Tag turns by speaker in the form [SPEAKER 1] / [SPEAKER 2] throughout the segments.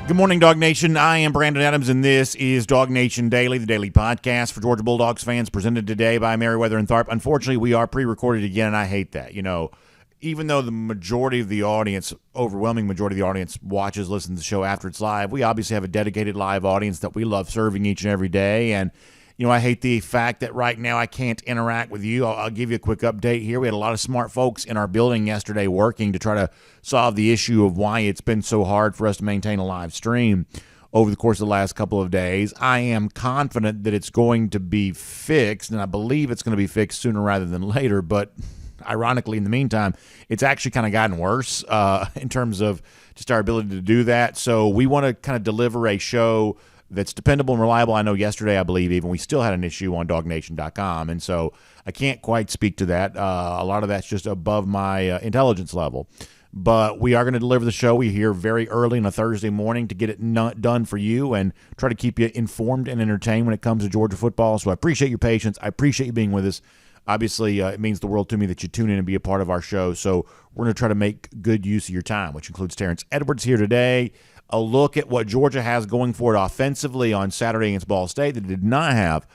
[SPEAKER 1] Good morning, Dog Nation. I am Brandon Adams, and this is DawgNation Daily, the daily podcast for Georgia Bulldogs fans, presented today by Meriwether and Tharp. Unfortunately, we are pre-recorded again, and I hate that. You know, even though the majority of the audience, overwhelming majority of the audience, watches, listens to the show after it's live, we obviously have a dedicated live audience that we love serving each and every day. And, you know, I hate the fact that right now I can't interact with you. I'll give you a quick update here. We had a lot of smart folks in our building yesterday working to try to solve the issue of why it's been so hard for us to maintain a live stream over the course of the last couple of days. I am confident that it's going to be fixed, and I believe it's going to be fixed sooner rather than later. But ironically, in the meantime, it's actually kind of gotten worse in terms of just our ability to do that. So we want to kind of deliver a show that's dependable and reliable. I know yesterday, I believe, even we still had an issue on DawgNation.com, and so I can't quite speak to that. A lot of that's just above my intelligence level. But we are going to deliver the show. We're here very early on a Thursday morning to get it done for you and try to keep you informed and entertained when it comes to Georgia football. So I appreciate your patience. I appreciate you being with us. Obviously, it means the world to me that you tune in and be a part of our show. So we're going to try to make good use of your time, which includes Terrence Edwards here today. A look at what Georgia has going for it offensively on Saturday against Ball State that it did not have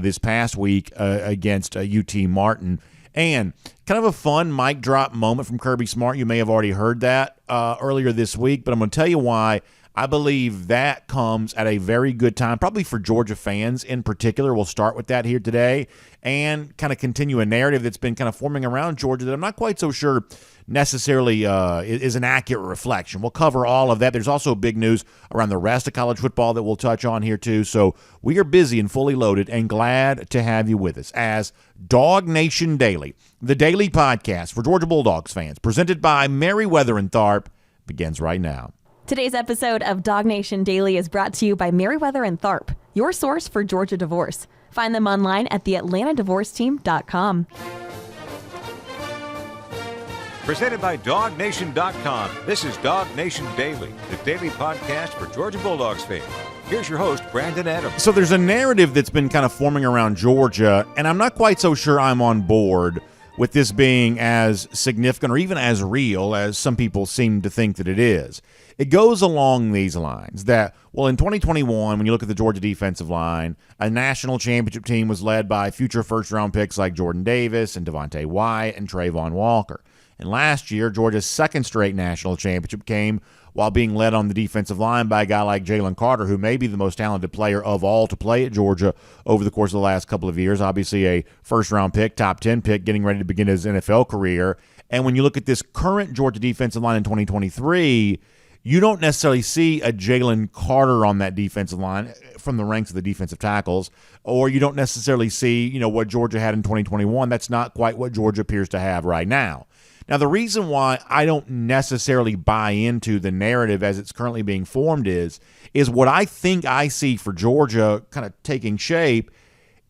[SPEAKER 1] this past week against UT Martin. And kind of a fun mic drop moment from Kirby Smart. You may have already heard that earlier this week, but I'm going to tell you why I believe that comes at a very good time, probably for Georgia fans in particular. We'll start with that here today and kind of continue a narrative that's been kind of forming around Georgia that I'm not quite so sure necessarily is an accurate reflection. We'll cover all of that. There's also big news around the rest of college football that we'll touch on here too. So we are busy and fully loaded and glad to have you with us as DawgNation Daily, the daily podcast for Georgia Bulldogs fans, presented by Meriwether and Tharp, begins right now.
[SPEAKER 2] Today's episode of DawgNation Daily is brought to you by Meriwether and Tharp, your source for Georgia divorce. Find them online at theatlantadivorceteam.com.
[SPEAKER 3] Presented by DawgNation.com. This is DawgNation Daily, the daily podcast for Georgia Bulldogs fans. Here's your host, Brandon Adams.
[SPEAKER 1] So there's a narrative that's been kind of forming around Georgia, and I'm not quite so sure I'm on board with this being as significant or even as real as some people seem to think that it is. It goes along these lines that, well, in 2021, when you look at the Georgia defensive line, a national championship team was led by future first-round picks like Jordan Davis and Devontae Wyatt and Trayvon Walker. And last year, Georgia's second straight national championship came while being led on the defensive line by a guy like Jalen Carter, who may be the most talented player of all to play at Georgia over the course of the last couple of years. Obviously a first-round pick, top 10 pick, getting ready to begin his NFL career. And when you look at this current Georgia defensive line in 2023, you don't necessarily see a Jalen Carter on that defensive line from the ranks of the defensive tackles, or you don't necessarily see, you know, what Georgia had in 2021. That's not quite what Georgia appears to have right now. Now, the reason why I don't necessarily buy into the narrative as it's currently being formed is what I think I see for Georgia kind of taking shape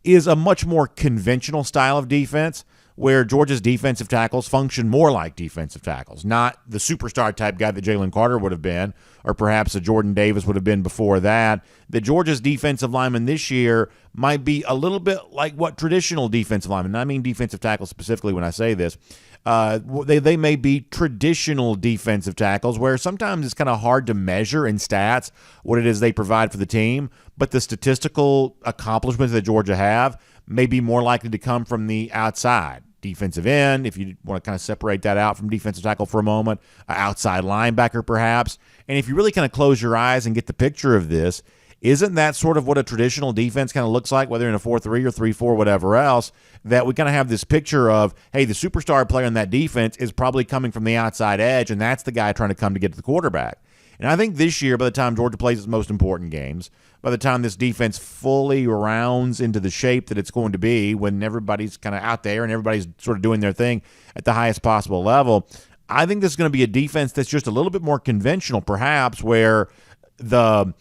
[SPEAKER 1] is a much more conventional style of defense where Georgia's defensive tackles function more like defensive tackles, not the superstar type guy that Jalen Carter would have been, or perhaps a Jordan Davis would have been before that. That Georgia's defensive linemen this year might be a little bit like what traditional defensive linemen, and I mean defensive tackles specifically when I say this, they may be traditional defensive tackles where sometimes it's kind of hard to measure in stats what it is they provide for the team, but the statistical accomplishments that Georgia have may be more likely to come from the outside. Defensive end, if you want to kind of separate that out from defensive tackle for a moment, outside linebacker perhaps. And if you really kind of close your eyes and get the picture of this, isn't that sort of what a traditional defense kind of looks like, whether in a 4-3 or 3-4, whatever else, that we kind of have this picture of, hey, the superstar player in that defense is probably coming from the outside edge, and that's the guy trying to come to get to the quarterback. And I think this year, by the time Georgia plays its most important games, by the time this defense fully rounds into the shape that it's going to be when everybody's kind of out there and everybody's sort of doing their thing at the highest possible level, I think this is going to be a defense that's just a little bit more conventional, perhaps, where the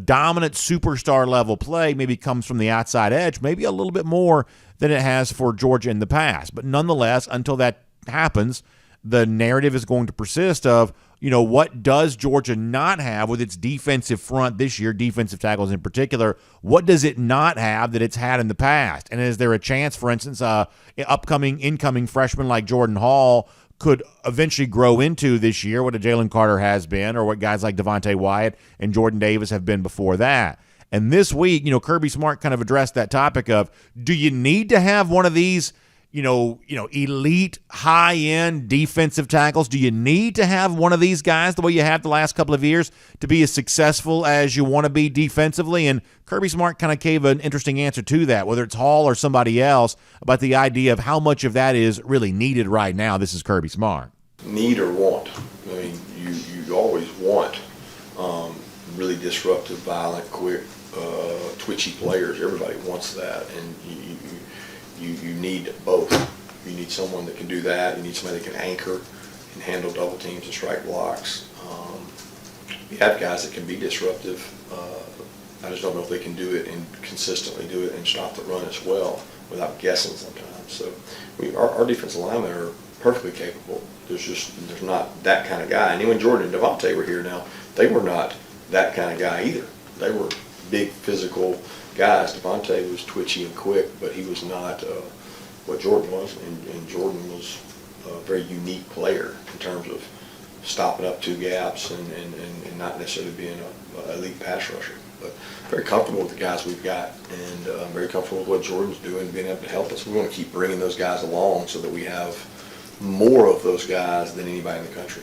[SPEAKER 1] dominant superstar level play maybe comes from the outside edge, maybe a little bit more than it has for Georgia in the past. But nonetheless, until that happens, the narrative is going to persist of, you know, what does Georgia not have with its defensive front this year, defensive tackles in particular? What does it not have that it's had in the past? And is there a chance, for instance, incoming freshman like Jordan Hall could eventually grow into this year, what a Jalen Carter has been, or what guys like Devontae Wyatt and Jordan Davis have been before that. And this week, Kirby Smart kind of addressed that topic of, do you need to have one of these, elite, high-end defensive tackles? Do you need to have one of these guys the way you have the last couple of years to be as successful as you want to be defensively? And Kirby Smart kind of gave an interesting answer to that, whether it's Hall or somebody else, about the idea of how much of that is really needed right now. This is Kirby Smart.
[SPEAKER 4] Need or want. I mean, you always want really disruptive, violent, quick, twitchy players. Everybody wants that, and you need both. You need someone that can do that. You need somebody that can anchor and handle double teams and strike blocks. You have guys that can be disruptive. I just don't know if they can do it and consistently do it and stop the run as well without guessing sometimes. So our defensive linemen are perfectly capable. There's not that kind of guy. And when Jordan and Devontae were here now, they were not that kind of guy either. They were big physical guys. Devontae was twitchy and quick, but he was not what Jordan was. And Jordan was a very unique player in terms of stopping up two gaps and not necessarily being an elite pass rusher. But very comfortable with the guys we've got, and very comfortable with what Jordan's doing, being able to help us. We want to keep bringing those guys along so that we have more of those guys than anybody in the country.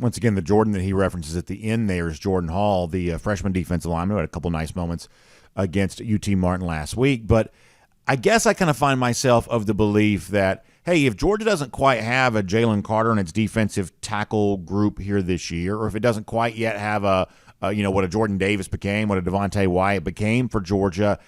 [SPEAKER 1] Once again, the Jordan that he references at the end there is Jordan Hall, the freshman defensive lineman, who had a couple nice moments against UT Martin last week. But I guess I kind of find myself of the belief that, hey, if Georgia doesn't quite have a Jalen Carter in its defensive tackle group here this year, or if it doesn't quite yet have what a Jordan Davis became, what a Devontae Wyatt became for Georgia,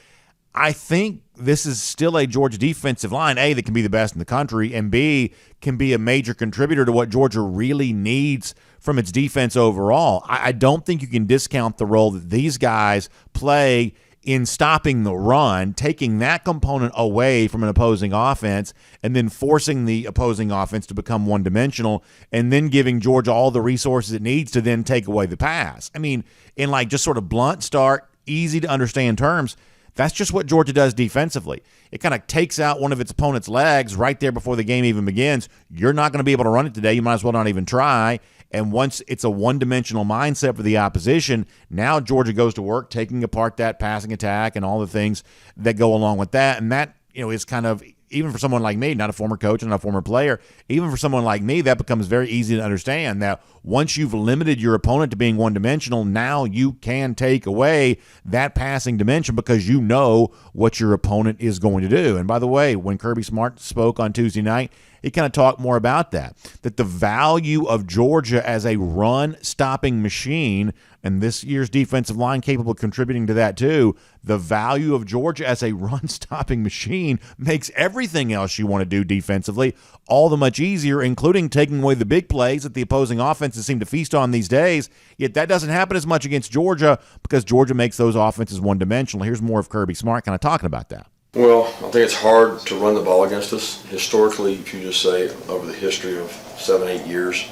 [SPEAKER 1] I think this is still a Georgia defensive line, A, that can be the best in the country, and B, can be a major contributor to what Georgia really needs from its defense overall. I don't think you can discount the role that these guys play in stopping the run, taking that component away from an opposing offense, and then forcing the opposing offense to become one-dimensional, and then giving Georgia all the resources it needs to then take away the pass. I mean, in like just sort of blunt, stark, easy-to-understand terms, that's just what Georgia does defensively. It kind of takes out one of its opponent's legs right there before the game even begins. You're not going to be able to run it today. You might as well not even try. And once it's a one-dimensional mindset for the opposition, now Georgia goes to work taking apart that passing attack and all the things that go along with that. And that, is kind of, even for someone like me, not a former coach and not a former player, even for someone like me, that becomes very easy to understand that once you've limited your opponent to being one-dimensional, now you can take away that passing dimension because you know what your opponent is going to do. And by the way, when Kirby Smart spoke on Tuesday night, he kind of talked more about that the value of Georgia as a run-stopping machine, and this year's defensive line capable of contributing to that too, the value of Georgia as a run-stopping machine makes everything else you want to do defensively all the much easier, including taking away the big plays that the opposing offenses seem to feast on these days. Yet that doesn't happen as much against Georgia because Georgia makes those offenses one-dimensional. Here's more of Kirby Smart kind of talking about that.
[SPEAKER 4] Well, I think it's hard to run the ball against us. Historically, if you just say over the history of 7-8 years,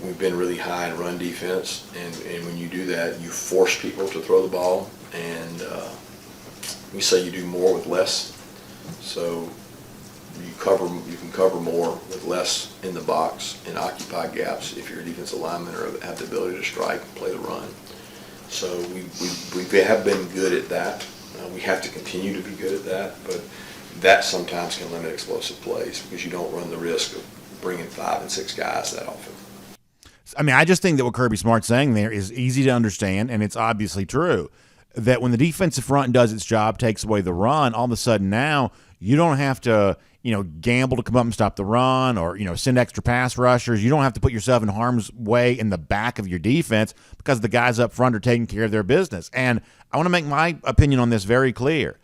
[SPEAKER 4] we've been really high in run defense, and when you do that, you force people to throw the ball, and we say you do more with less. So you can cover more with less in the box and occupy gaps if you're a defensive lineman or have the ability to strike and play the run. So we have been good at that. We have to continue to be good at that, but that sometimes can limit explosive plays because you don't run the risk of bringing 5 and 6 guys that often.
[SPEAKER 1] I mean, I just think that what Kirby Smart's saying there is easy to understand, and it's obviously true, that when the defensive front does its job, takes away the run, all of a sudden now you don't have to, gamble to come up and stop the run or, send extra pass rushers. You don't have to put yourself in harm's way in the back of your defense because the guys up front are taking care of their business. And I want to make my opinion on this very clear.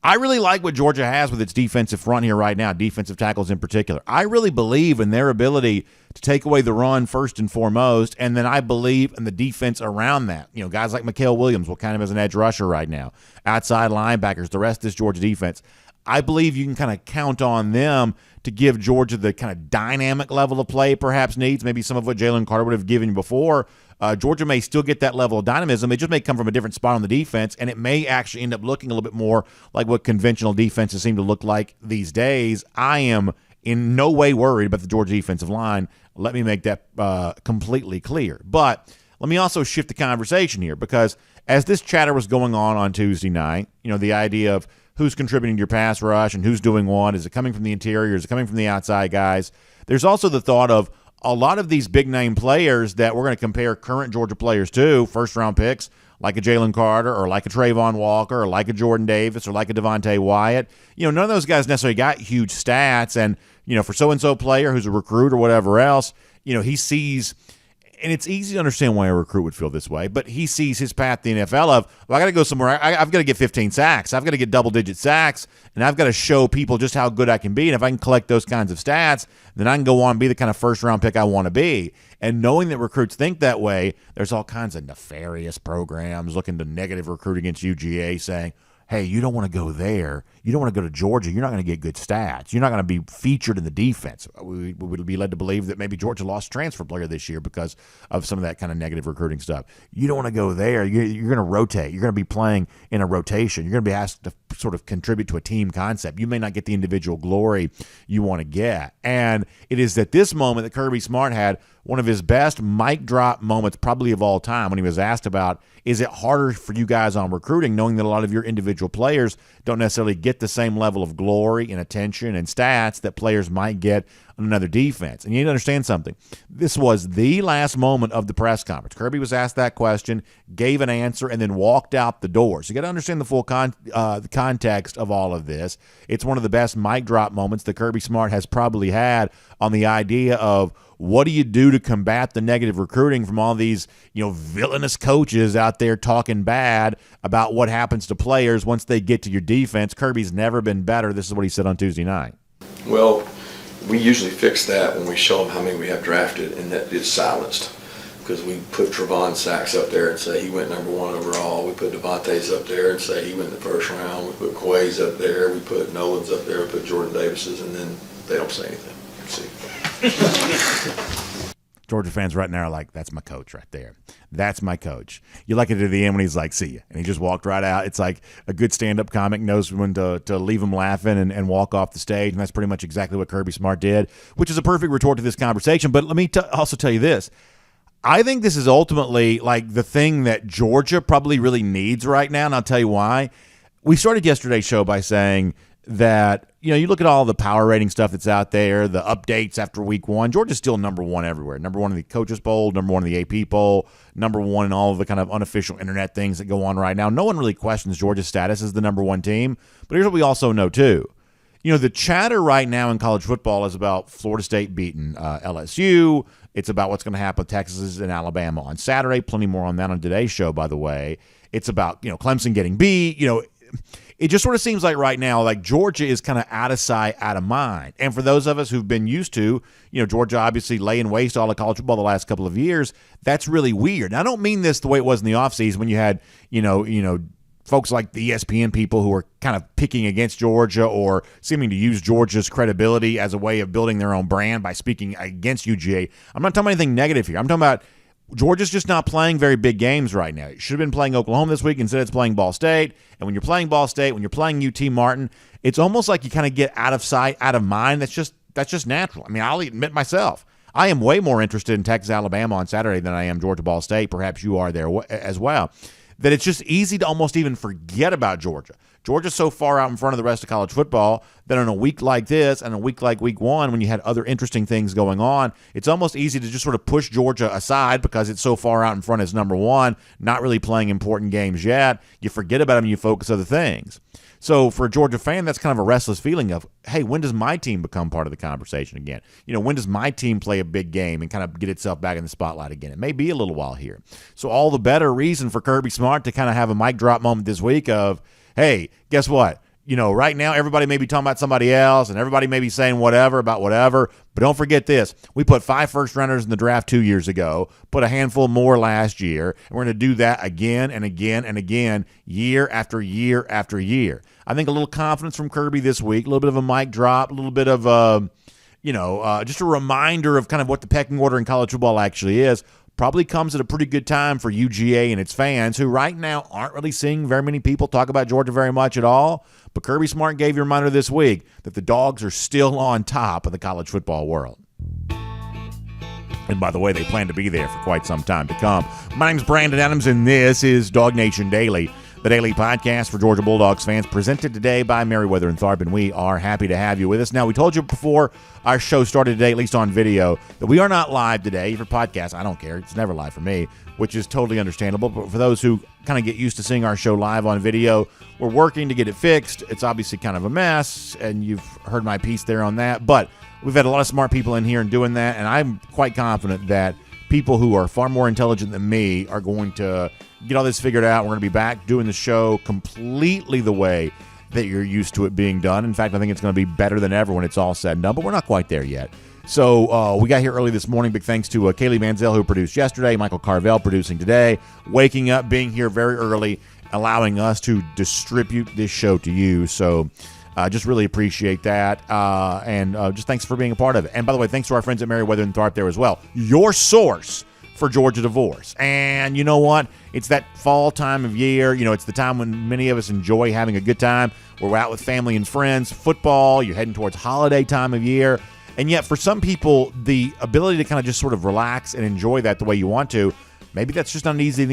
[SPEAKER 1] I really like what Georgia has with its defensive front here right now, defensive tackles in particular. I really believe in their ability to take away the run first and foremost, and then I believe in the defense around that. Guys like Mikael Williams will count him as an edge rusher right now, outside linebackers, the rest of this Georgia defense. I believe you can kind of count on them to give Georgia the kind of dynamic level of play it perhaps needs, maybe some of what Jalen Carter would have given you before. Georgia may still get that level of dynamism. It just may come from a different spot on the defense, and it may actually end up looking a little bit more like what conventional defenses seem to look like these days. I am in no way worried about the Georgia defensive line. Let me make that completely clear. But let me also shift the conversation here, because as this chatter was going on Tuesday night, the idea of who's contributing to your pass rush and who's doing what, is it coming from the interior, is it coming from the outside guys? There's also the thought of a lot of these big-name players that we're going to compare current Georgia players to, first-round picks, like a Jalen Carter or like a Trayvon Walker or like a Jordan Davis or like a Devontae Wyatt. None of those guys necessarily got huge stats. And, for so-and-so player who's a recruit or whatever else, he sees – and it's easy to understand why a recruit would feel this way, but he sees his path to the NFL of, well, I got to go somewhere. I've got to get 15 sacks. I've got to get double-digit sacks, and I've got to show people just how good I can be. And if I can collect those kinds of stats, then I can go on and be the kind of first-round pick I want to be. And knowing that recruits think that way, there's all kinds of nefarious programs looking to negative recruit against UGA saying, hey, you don't want to go there. You don't want to go to Georgia. You're not going to get good stats. You're not going to be featured in the defense. We would be led to believe that maybe Georgia lost a transfer player this year because of some of that kind of negative recruiting stuff. You don't want to go there. You're going to rotate. You're going to be playing in a rotation. You're going to be asked to sort of contribute to a team concept. You may not get the individual glory you want to get. And it is at this moment that Kirby Smart had one of his best mic drop moments probably of all time when he was asked about, is it harder for you guys on recruiting knowing that a lot of your individual players don't necessarily get the same level of glory and attention and stats that players might get on another defense? And you need to understand something. This was the last moment of the press conference. Kirby was asked that question, gave an answer, and then walked out the door. So you got to understand the full the context of all of this. It's one of the best mic drop moments that Kirby Smart has probably had on the idea of, what do you do to combat the negative recruiting from all these, villainous coaches out there talking bad about what happens to players once they get to your defense? Kirby's never been better. This is what he said on Tuesday night.
[SPEAKER 4] Well, we usually fix that when we show them how many we have drafted, and that is silenced. Because we put Trevon Sachs up there and say he went number 1 overall. We put Devontae's up there and say he went in the first round. We put Quay's up there. We put Nolan's up there. We put Jordan Davis's, and then they don't say anything. See.
[SPEAKER 1] Georgia fans right now are like, that's my coach right there. That's my coach. You like it at the end when he's like, see ya. And he just walked right out. It's like a good stand-up comic knows when to leave him laughing and walk off the stage. And that's pretty much exactly what Kirby Smart did, which is a perfect retort to this conversation. But let me also tell you this. I think this is ultimately like the thing that Georgia probably really needs right now, and I'll tell you why. We started yesterday's show by saying that, you look at all the power rating stuff that's out there, the updates after week 1. Georgia's still number 1 everywhere. Number 1 in the coaches poll, number 1 in the AP poll, number 1 in all of the kind of unofficial internet things that go on right now. No one really questions Georgia's status as the number 1 team. But here's what we also know, too. The chatter right now in college football is about Florida State beating LSU. It's about what's going to happen with Texas and Alabama on Saturday. Plenty more on that on today's show, by the way. It's about, Clemson getting beat. It just sort of seems like right now, like Georgia is kind of out of sight, out of mind. And for those of us who've been used to, Georgia obviously laying waste all of college football the last couple of years, that's really weird. And I don't mean this the way it was in the offseason when you had, folks like the ESPN people who were kind of picking against Georgia or seeming to use Georgia's credibility as a way of building their own brand by speaking against UGA. I'm not talking about anything negative here. I'm talking about Georgia's just not playing very big games right now. It should have been playing Oklahoma this week. Instead, it's playing Ball State. And when you're playing Ball State, when you're playing UT Martin, it's almost like you kind of get out of sight, out of mind. That's just natural. I mean, I'll admit myself, I am way more interested in Texas, Alabama on Saturday than I am Georgia Ball State. Perhaps you are there as well. That it's just easy to almost even forget about Georgia. Georgia's so far out in front of the rest of college football that on a week like this and a week like week 1, when you had other interesting things going on, it's almost easy to just sort of push Georgia aside because it's so far out in front as number 1, not really playing important games yet. You forget about them and you focus on other things. So for a Georgia fan, that's kind of a restless feeling of, hey, when does my team become part of the conversation again? When does my team play a big game and kind of get itself back in the spotlight again? It may be a little while here. So all the better reason for Kirby Smart to kind of have a mic drop moment this week of, hey, guess what? Right now everybody may be talking about somebody else and everybody may be saying whatever about whatever, but don't forget this. We put 5 first-rounders in the draft 2 years ago, put a handful more last year, and we're going to do that again and again and again, year after year after year. I think a little confidence from Kirby this week, a little bit of a mic drop, a little bit of, just a reminder of kind of what the pecking order in college football actually is, probably comes at a pretty good time for UGA and its fans, who right now aren't really seeing very many people talk about Georgia very much at all. But Kirby Smart gave you a reminder this week that the Dogs are still on top of the college football world. And by the way, they plan to be there for quite some time to come. My name's Brandon Adams, and this is DawgNation Daily, the daily podcast for Georgia Bulldogs fans, presented today by Merriweather and Tharp, and we are happy to have you with us. Now, we told you before our show started today, at least on video, that we are not live today. For podcasts, I don't care. It's never live for me, which is totally understandable. But for those who kind of get used to seeing our show live on video, we're working to get it fixed. It's obviously kind of a mess, and you've heard my piece there on that. But we've had a lot of smart people in here and doing that, and I'm quite confident that people who are far more intelligent than me are going to get all this figured out. We're going to be back doing the show completely the way that you're used to it being done. In fact, I think it's going to be better than ever when it's all said and done, but we're not quite there yet. So we got here early this morning. Big thanks to Kaylee Manziel, who produced yesterday, Michael Carvel producing today, waking up, being here very early, allowing us to distribute this show to you. So just really appreciate that. And just thanks for being a part of it. And by the way, thanks to our friends at Merriweather and Tharp there as well. Your source for Georgia divorce. And you know what? It's that fall time of year. You know, it's the time when many of us enjoy having a good time. We're out with family and friends, football, you're heading towards holiday time of year. And yet for some people, the ability to kind of just sort of relax and enjoy that the way you want to, maybe that's just not an easy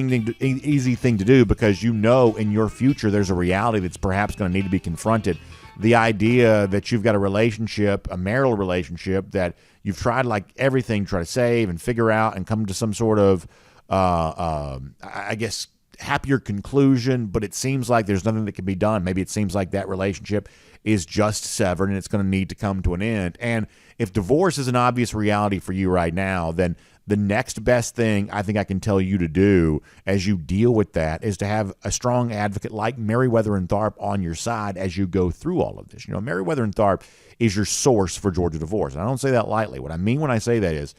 [SPEAKER 1] thing to do, because you know in your future there's a reality that's perhaps going to need to be confronted. The idea that you've got a relationship, a marital relationship, that you've tried like everything, try to save and figure out and come to some sort of, I guess, happier conclusion, but it seems like there's nothing that can be done. Maybe it seems like that relationship is just severed and it's going to need to come to an end. And if divorce is an obvious reality for you right now, then the next best thing I think I can tell you to do as you deal with that is to have a strong advocate like Merriweather and Tharp on your side as you go through all of this. You know, Merriweather and Tharp is your source for Georgia divorce. And I don't say that lightly. What I mean when I say that is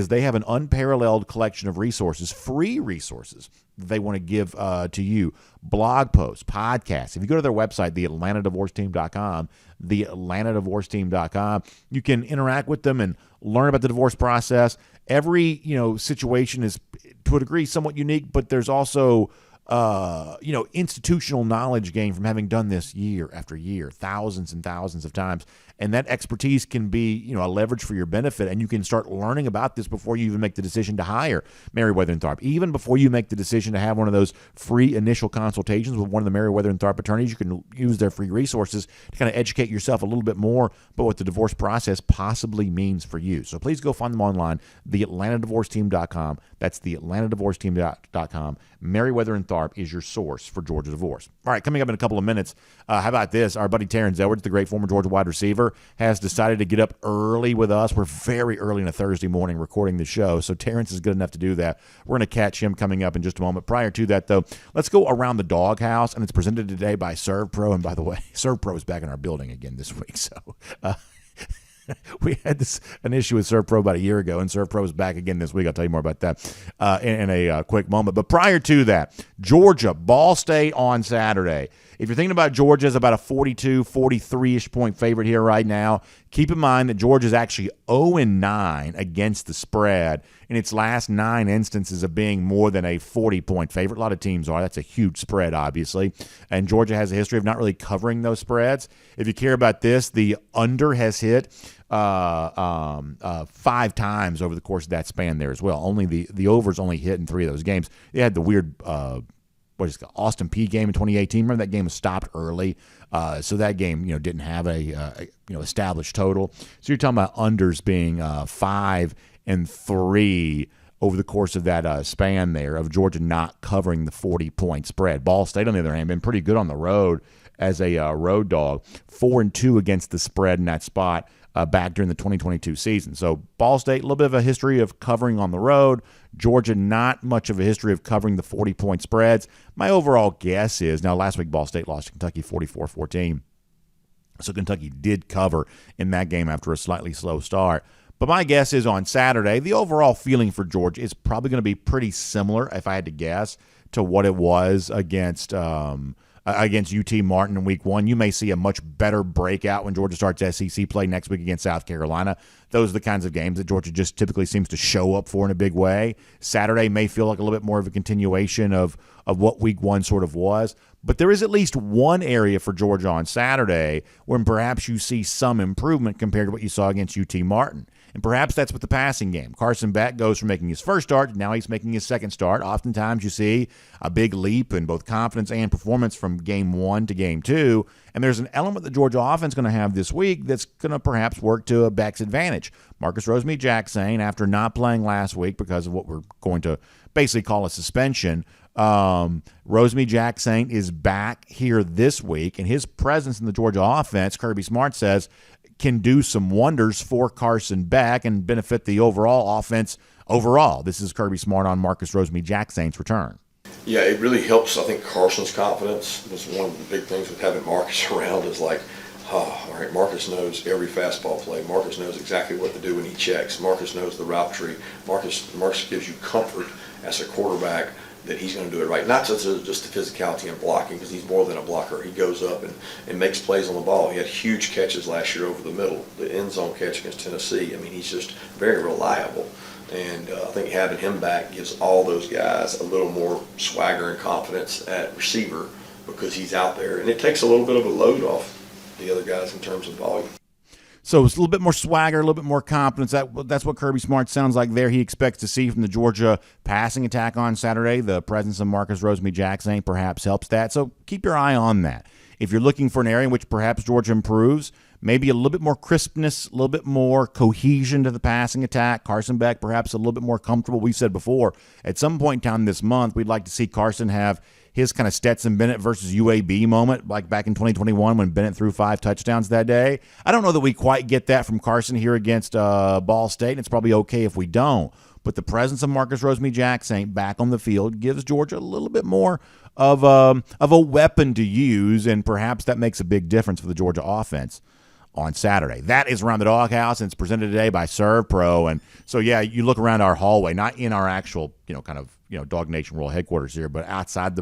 [SPEAKER 1] they have an unparalleled collection of resources, free resources that they want to give to you. Blog posts, podcasts. If you go to their website, theatlantadivorceteam.com, theatlantadivorceteam.com, you can interact with them and learn about the divorce process. Every, situation is, to a degree, somewhat unique, but there's also, institutional knowledge gained from having done this year after year, thousands and thousands of times. And that expertise can be, a leverage for your benefit, and you can start learning about this before you even make the decision to hire Merriweather and Tharp. Even before you make the decision to have one of those free initial consultations with one of the Merriweather and Tharp attorneys, you can use their free resources to kind of educate yourself a little bit more about what the divorce process possibly means for you. So please go find them online, theatlantadivorceteam.com. That's theatlantadivorceteam.com. Merriweather and Tharp is your source for Georgia divorce. All right, coming up in a couple of minutes, how about this? Our buddy Terrence Edwards, the great former Georgia wide receiver, has decided to get up early with us. We're very early on a Thursday morning recording the show, so Terrence is good enough to do that. We're going to catch him coming up in just a moment. Prior to that, though, let's go around the DawgHouse, and it's presented today by ServPro. And by the way, ServPro is back in our building again this week, so we had an issue with ServPro about a year ago, and ServPro is back again this week. I'll tell you more about that in a quick moment. But prior to that, Georgia, Ball State on Saturday. If you're thinking about Georgia as about a 42, 43-ish point favorite here right now, keep in mind that Georgia is actually 0-9 against the spread in its last 9 instances of being more than a 40-point favorite. A lot of teams are. That's a huge spread, obviously. And Georgia has a history of not really covering those spreads. If you care about this, the under has hit 5 times over the course of that span there as well. Only the overs only hit in 3 of those games. They had the weird Austin Peay game in 2018. Remember that game was stopped early, so that game didn't have a established total. So you're talking about unders being 5 and 3 over the course of that span there of Georgia not covering the 40-point spread. Ball State, on the other hand, been pretty good on the road as a road dog, 4-2 against the spread in that spot back during the 2022 season. So Ball State, a little bit of a history of covering on the road. Georgia, not much of a history of covering the 40-point spreads. My overall guess is, now last week Ball State lost to Kentucky 44-14. So Kentucky did cover in that game after a slightly slow start. But my guess is on Saturday, the overall feeling for Georgia is probably going to be pretty similar, if I had to guess, to what it was against against UT Martin in week 1. You may see a much better breakout when Georgia starts SEC play next week against South Carolina. Those are the kinds of games that Georgia just typically seems to show up for in a big way. Saturday may feel like a little bit more of a continuation of what week 1 sort of was. But there is at least one area for Georgia on Saturday when perhaps you see some improvement compared to what you saw against UT Martin. And perhaps that's with the passing game. Carson Beck goes from making his first start to now he's making his second start. Oftentimes you see a big leap in both confidence and performance from game 1 to game 2. And there's an element the Georgia offense is going to have this week that's going to perhaps work to Beck's advantage. Marcus Rosemy-Jacksaint, after not playing last week because of what we're going to basically call a suspension, Rosemy-Jacksaint is back here this week, and his presence in the Georgia offense, Kirby Smart says, can do some wonders for Carson Beck and benefit the overall offense overall. This is Kirby Smart on Marcus Rosemy-Jacksaint's return.
[SPEAKER 4] Yeah, it really helps, I think, Carson's confidence. That's one of the big things with having Marcus around is like, all right, Marcus knows every fastball play. Marcus knows exactly what to do when he checks. Marcus knows the route tree. Marcus gives you comfort as a quarterback that he's going to do it right. Not just the physicality and blocking, because he's more than a blocker. He goes up and makes plays on the ball. He had huge catches last year over the middle, the end zone catch against Tennessee. I mean, he's just very reliable. And I think having him back gives all those guys a little more swagger and confidence at receiver because he's out there. And it takes a little bit of a load off the other guys in terms of volume.
[SPEAKER 1] So it's a little bit more swagger, a little bit more confidence. That's what Kirby Smart sounds like there. He expects to see from the Georgia passing attack on Saturday. The presence of Marcus Rosemy-Jacksaint perhaps helps that. So keep your eye on that. If you're looking for an area in which perhaps Georgia improves, maybe a little bit more crispness, a little bit more cohesion to the passing attack. Carson Beck perhaps a little bit more comfortable. We've said before, at some point in time this month, we'd like to see Carson have his kind of Stetson Bennett versus UAB moment, like back in 2021 when Bennett threw 5 touchdowns that day. I don't know that we quite get that from Carson here against Ball State, and it's probably okay if we don't. But the presence of Marcus Rosemy-Jacksaint back on the field gives Georgia a little bit more of a weapon to use, and perhaps that makes a big difference for the Georgia offense on Saturday. That is Around the DawgHouse, and it's presented today by ServPro. And so, yeah, you look around our hallway, not in our actual, DawgNation World headquarters here, but outside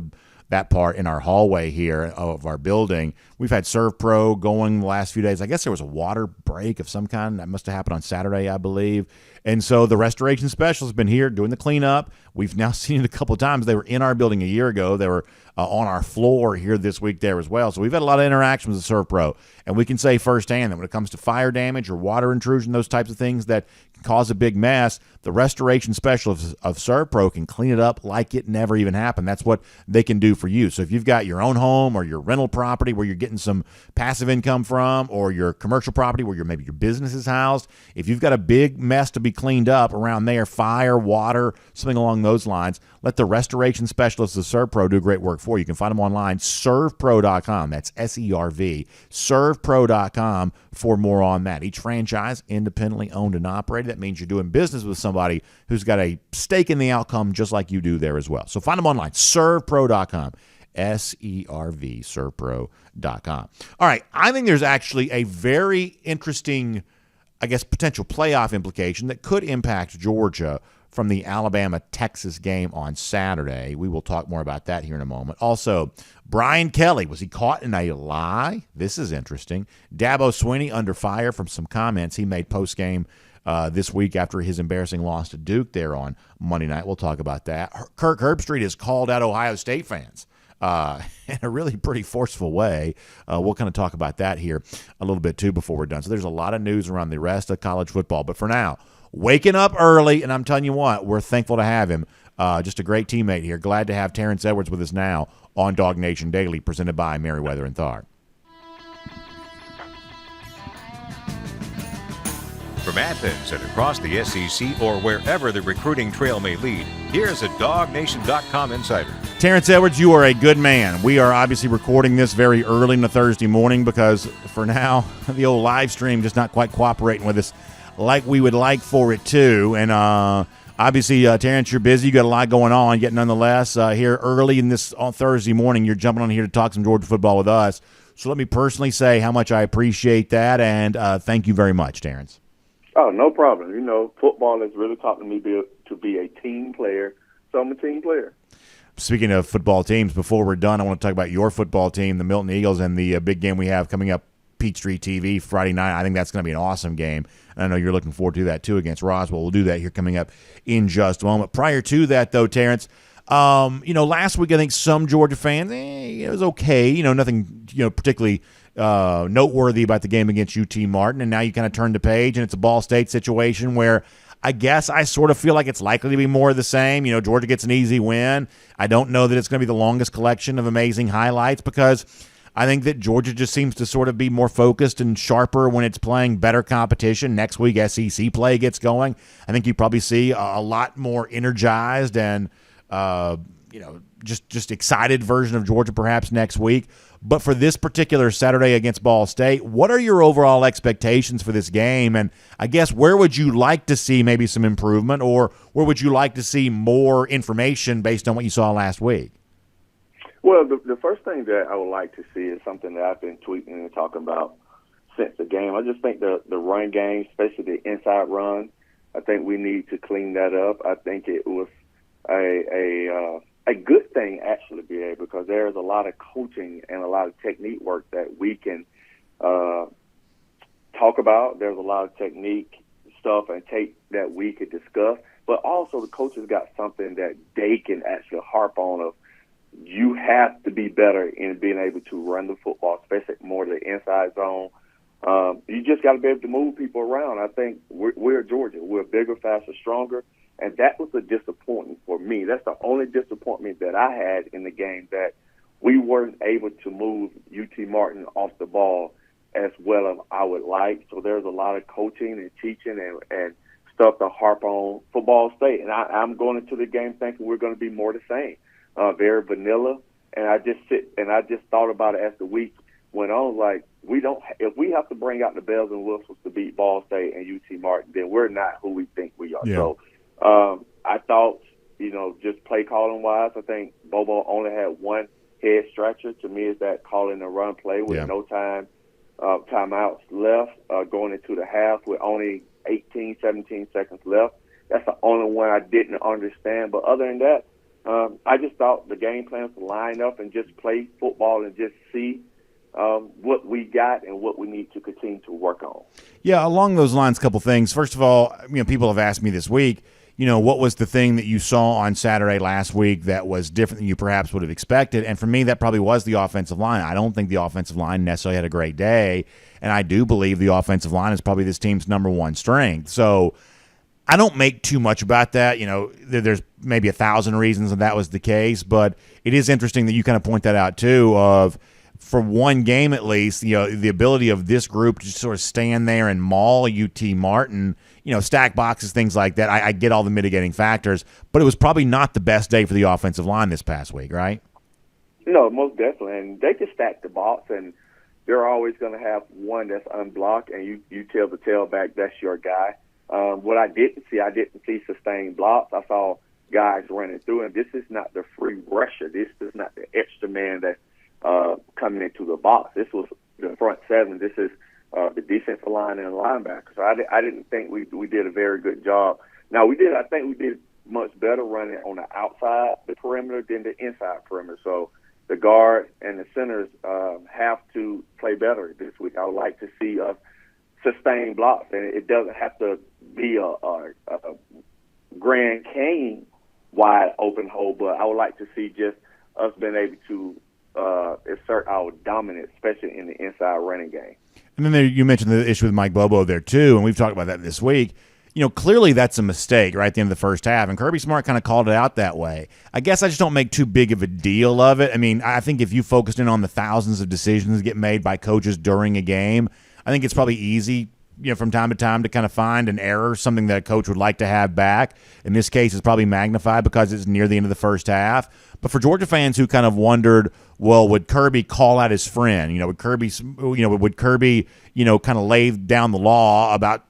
[SPEAKER 1] that part in our hallway here of our building. We've had ServPro going the last few days. I guess there was a water break of some kind. That must have happened on Saturday, I believe. And so the restoration specialist has been here doing the cleanup. We've now seen it a couple of times. They were in our building a year ago. They were on our floor here this week there as well. So we've had a lot of interactions with ServPro. And we can say firsthand that when it comes to fire damage or water intrusion, those types of things that can cause a big mess, the restoration specialist of ServPro can clean it up like it never even happened. That's what they can do for you. So if you've got your own home or your rental property where you're getting some passive income from, or your commercial property where maybe your business is housed, if you've got a big mess to be cleaned up around there, fire, water, something along those lines, let the restoration specialists of ServPro do great work for you. You can find them online, servpro.com. That's S-E-R-V, servpro.com for more on that. Each franchise independently owned and operated. That means you're doing business with somebody who's got a stake in the outcome just like you do there as well. So find them online, servpro.com. S-E-R-V, servpro.com. All right, I think there's actually a very interesting, potential playoff implication that could impact Georgia from the Alabama-Texas game on Saturday. We will talk more about that here in a moment. Also, Brian Kelly, was he caught in a lie? This is interesting. Dabo Swinney under fire from some comments he made post-game this week after his embarrassing loss to Duke there on Monday night. We'll talk about that. Kirk Herbstreit has called out Ohio State fans in a really pretty forceful way. We'll kind of talk about that here a little bit, too, before we're done. So there's a lot of news around the rest of college football. But for now, waking up early, and I'm telling you what, we're thankful to have him. Just a great teammate here. Glad to have Terrence Edwards with us now on DawgNation Daily, presented by Merriweather and Tharp.
[SPEAKER 3] From Athens and across the SEC or wherever the recruiting trail may lead, here's a DawgNation.com insider.
[SPEAKER 1] Terrence Edwards, you are a good man. We are obviously recording this very early in a Thursday morning because for now, the old live stream just not quite cooperating with us like we would like for it to. And obviously, Terrence, you're busy. You got a lot going on. Yet nonetheless, here early in this on Thursday morning, you're jumping on here to talk some Georgia football with us. So let me personally say how much I appreciate that, and thank you very much, Terrence.
[SPEAKER 5] Oh, no problem. Football has really taught me to be a team player, so I'm a team player.
[SPEAKER 1] Speaking of football teams, before we're done, I want to talk about your football team, the Milton Eagles, and the big game we have coming up, Peachtree TV, Friday night. I think that's going to be an awesome game. And I know you're looking forward to that, too, against Roswell. We'll do that here coming up in just a moment. Prior to that, though, Terrence, last week I think some Georgia fans, it was okay. Nothing, particularly noteworthy about the game against UT Martin. And now you kind of turn the page, and it's a Ball State situation where I guess I sort of feel like it's likely to be more of the same. Georgia gets an easy win. I don't know that it's going to be the longest collection of amazing highlights because I think that Georgia just seems to sort of be more focused and sharper when it's playing better competition. Next week, SEC play gets going. I think you probably see a lot more energized and, just excited version of Georgia perhaps next week. But for this particular Saturday against Ball State, what are your overall expectations for this game? And I guess where would you like to see maybe some improvement, or where would you like to see more information based on what you saw last week?
[SPEAKER 5] Well, the first thing that I would like to see is something that I've been tweeting and talking about since the game. I just think the run game, especially the inside run, I think we need to clean that up. I think it was a good thing actually, BA, because there's a lot of coaching and a lot of technique work that we can talk about. There's a lot of technique stuff and tape that we could discuss, but also the coaches got something that they can actually harp on of you have to be better in being able to run the football, especially more the inside zone. You just got to be able to move people around. I think we're Georgia. We're bigger, faster, stronger. And that was a disappointment for me. That's the only disappointment that I had in the game, that we weren't able to move UT Martin off the ball as well as I would like. So there's a lot of coaching and teaching and stuff to harp on for Ball State. And I'm going into the game thinking we're going to be more the same, very vanilla. And I just thought about it as the week went on. Like, if we have to bring out the bells and whistles to beat Ball State and UT Martin, then we're not who we think we are.
[SPEAKER 1] Yeah.
[SPEAKER 5] So I thought, just play calling wise, I think Bobo only had one head stretcher. To me, is that calling a run play with no timeouts left, going into the half with only 18, 17 seconds left. That's the only one I didn't understand. But other than that, I just thought the game plan was to line up and just play football and just see what we got and what we need to continue to work on.
[SPEAKER 1] Yeah, along those lines, a couple things. First of all, people have asked me this week, what was the thing that you saw on Saturday last week that was different than you perhaps would have expected? And for me, that probably was the offensive line. I don't think the offensive line necessarily had a great day, and I do believe the offensive line is probably this team's number one strength. So I don't make too much about that. There's maybe 1,000 reasons that was the case, but it is interesting that you kind of point that out too, of for one game at least, the ability of this group to just sort of stand there and maul UT Martin, stack boxes, things like that. I get all the mitigating factors, but it was probably not the best day for the offensive line this past week, right?
[SPEAKER 5] No, most definitely. And they can stack the box, and they're always going to have one that's unblocked, and you tell the tailback that's your guy. What I didn't see sustained blocks. I saw guys running through, and this is not the free rusher. This is not the extra man that's coming into the box. This was the front seven. This is the defensive line and the linebacker. So I didn't think we did a very good job. Now I think we did much better running on the outside the perimeter than the inside perimeter. So the guard and the centers have to play better this week. I would like to see us sustain blocks, and it doesn't have to be a Grand Canyon wide open hole, but I would like to see just us being able to assert our dominance, especially in the inside running game.
[SPEAKER 1] And then you mentioned the issue with Mike Bobo there too, and we've talked about that this week. Clearly that's a mistake right at the end of the first half, and Kirby Smart kind of called it out that way. I guess I just don't make too big of a deal of it. I mean, I think if you focused in on the thousands of decisions that get made by coaches during a game, I think it's probably easy, from time to time to kind of find an error, something that a coach would like to have back. In this case, it's probably magnified because it's near the end of the first half. But for Georgia fans who kind of wondered, well, would Kirby call out his friend? Would Kirby kind of lay down the law about,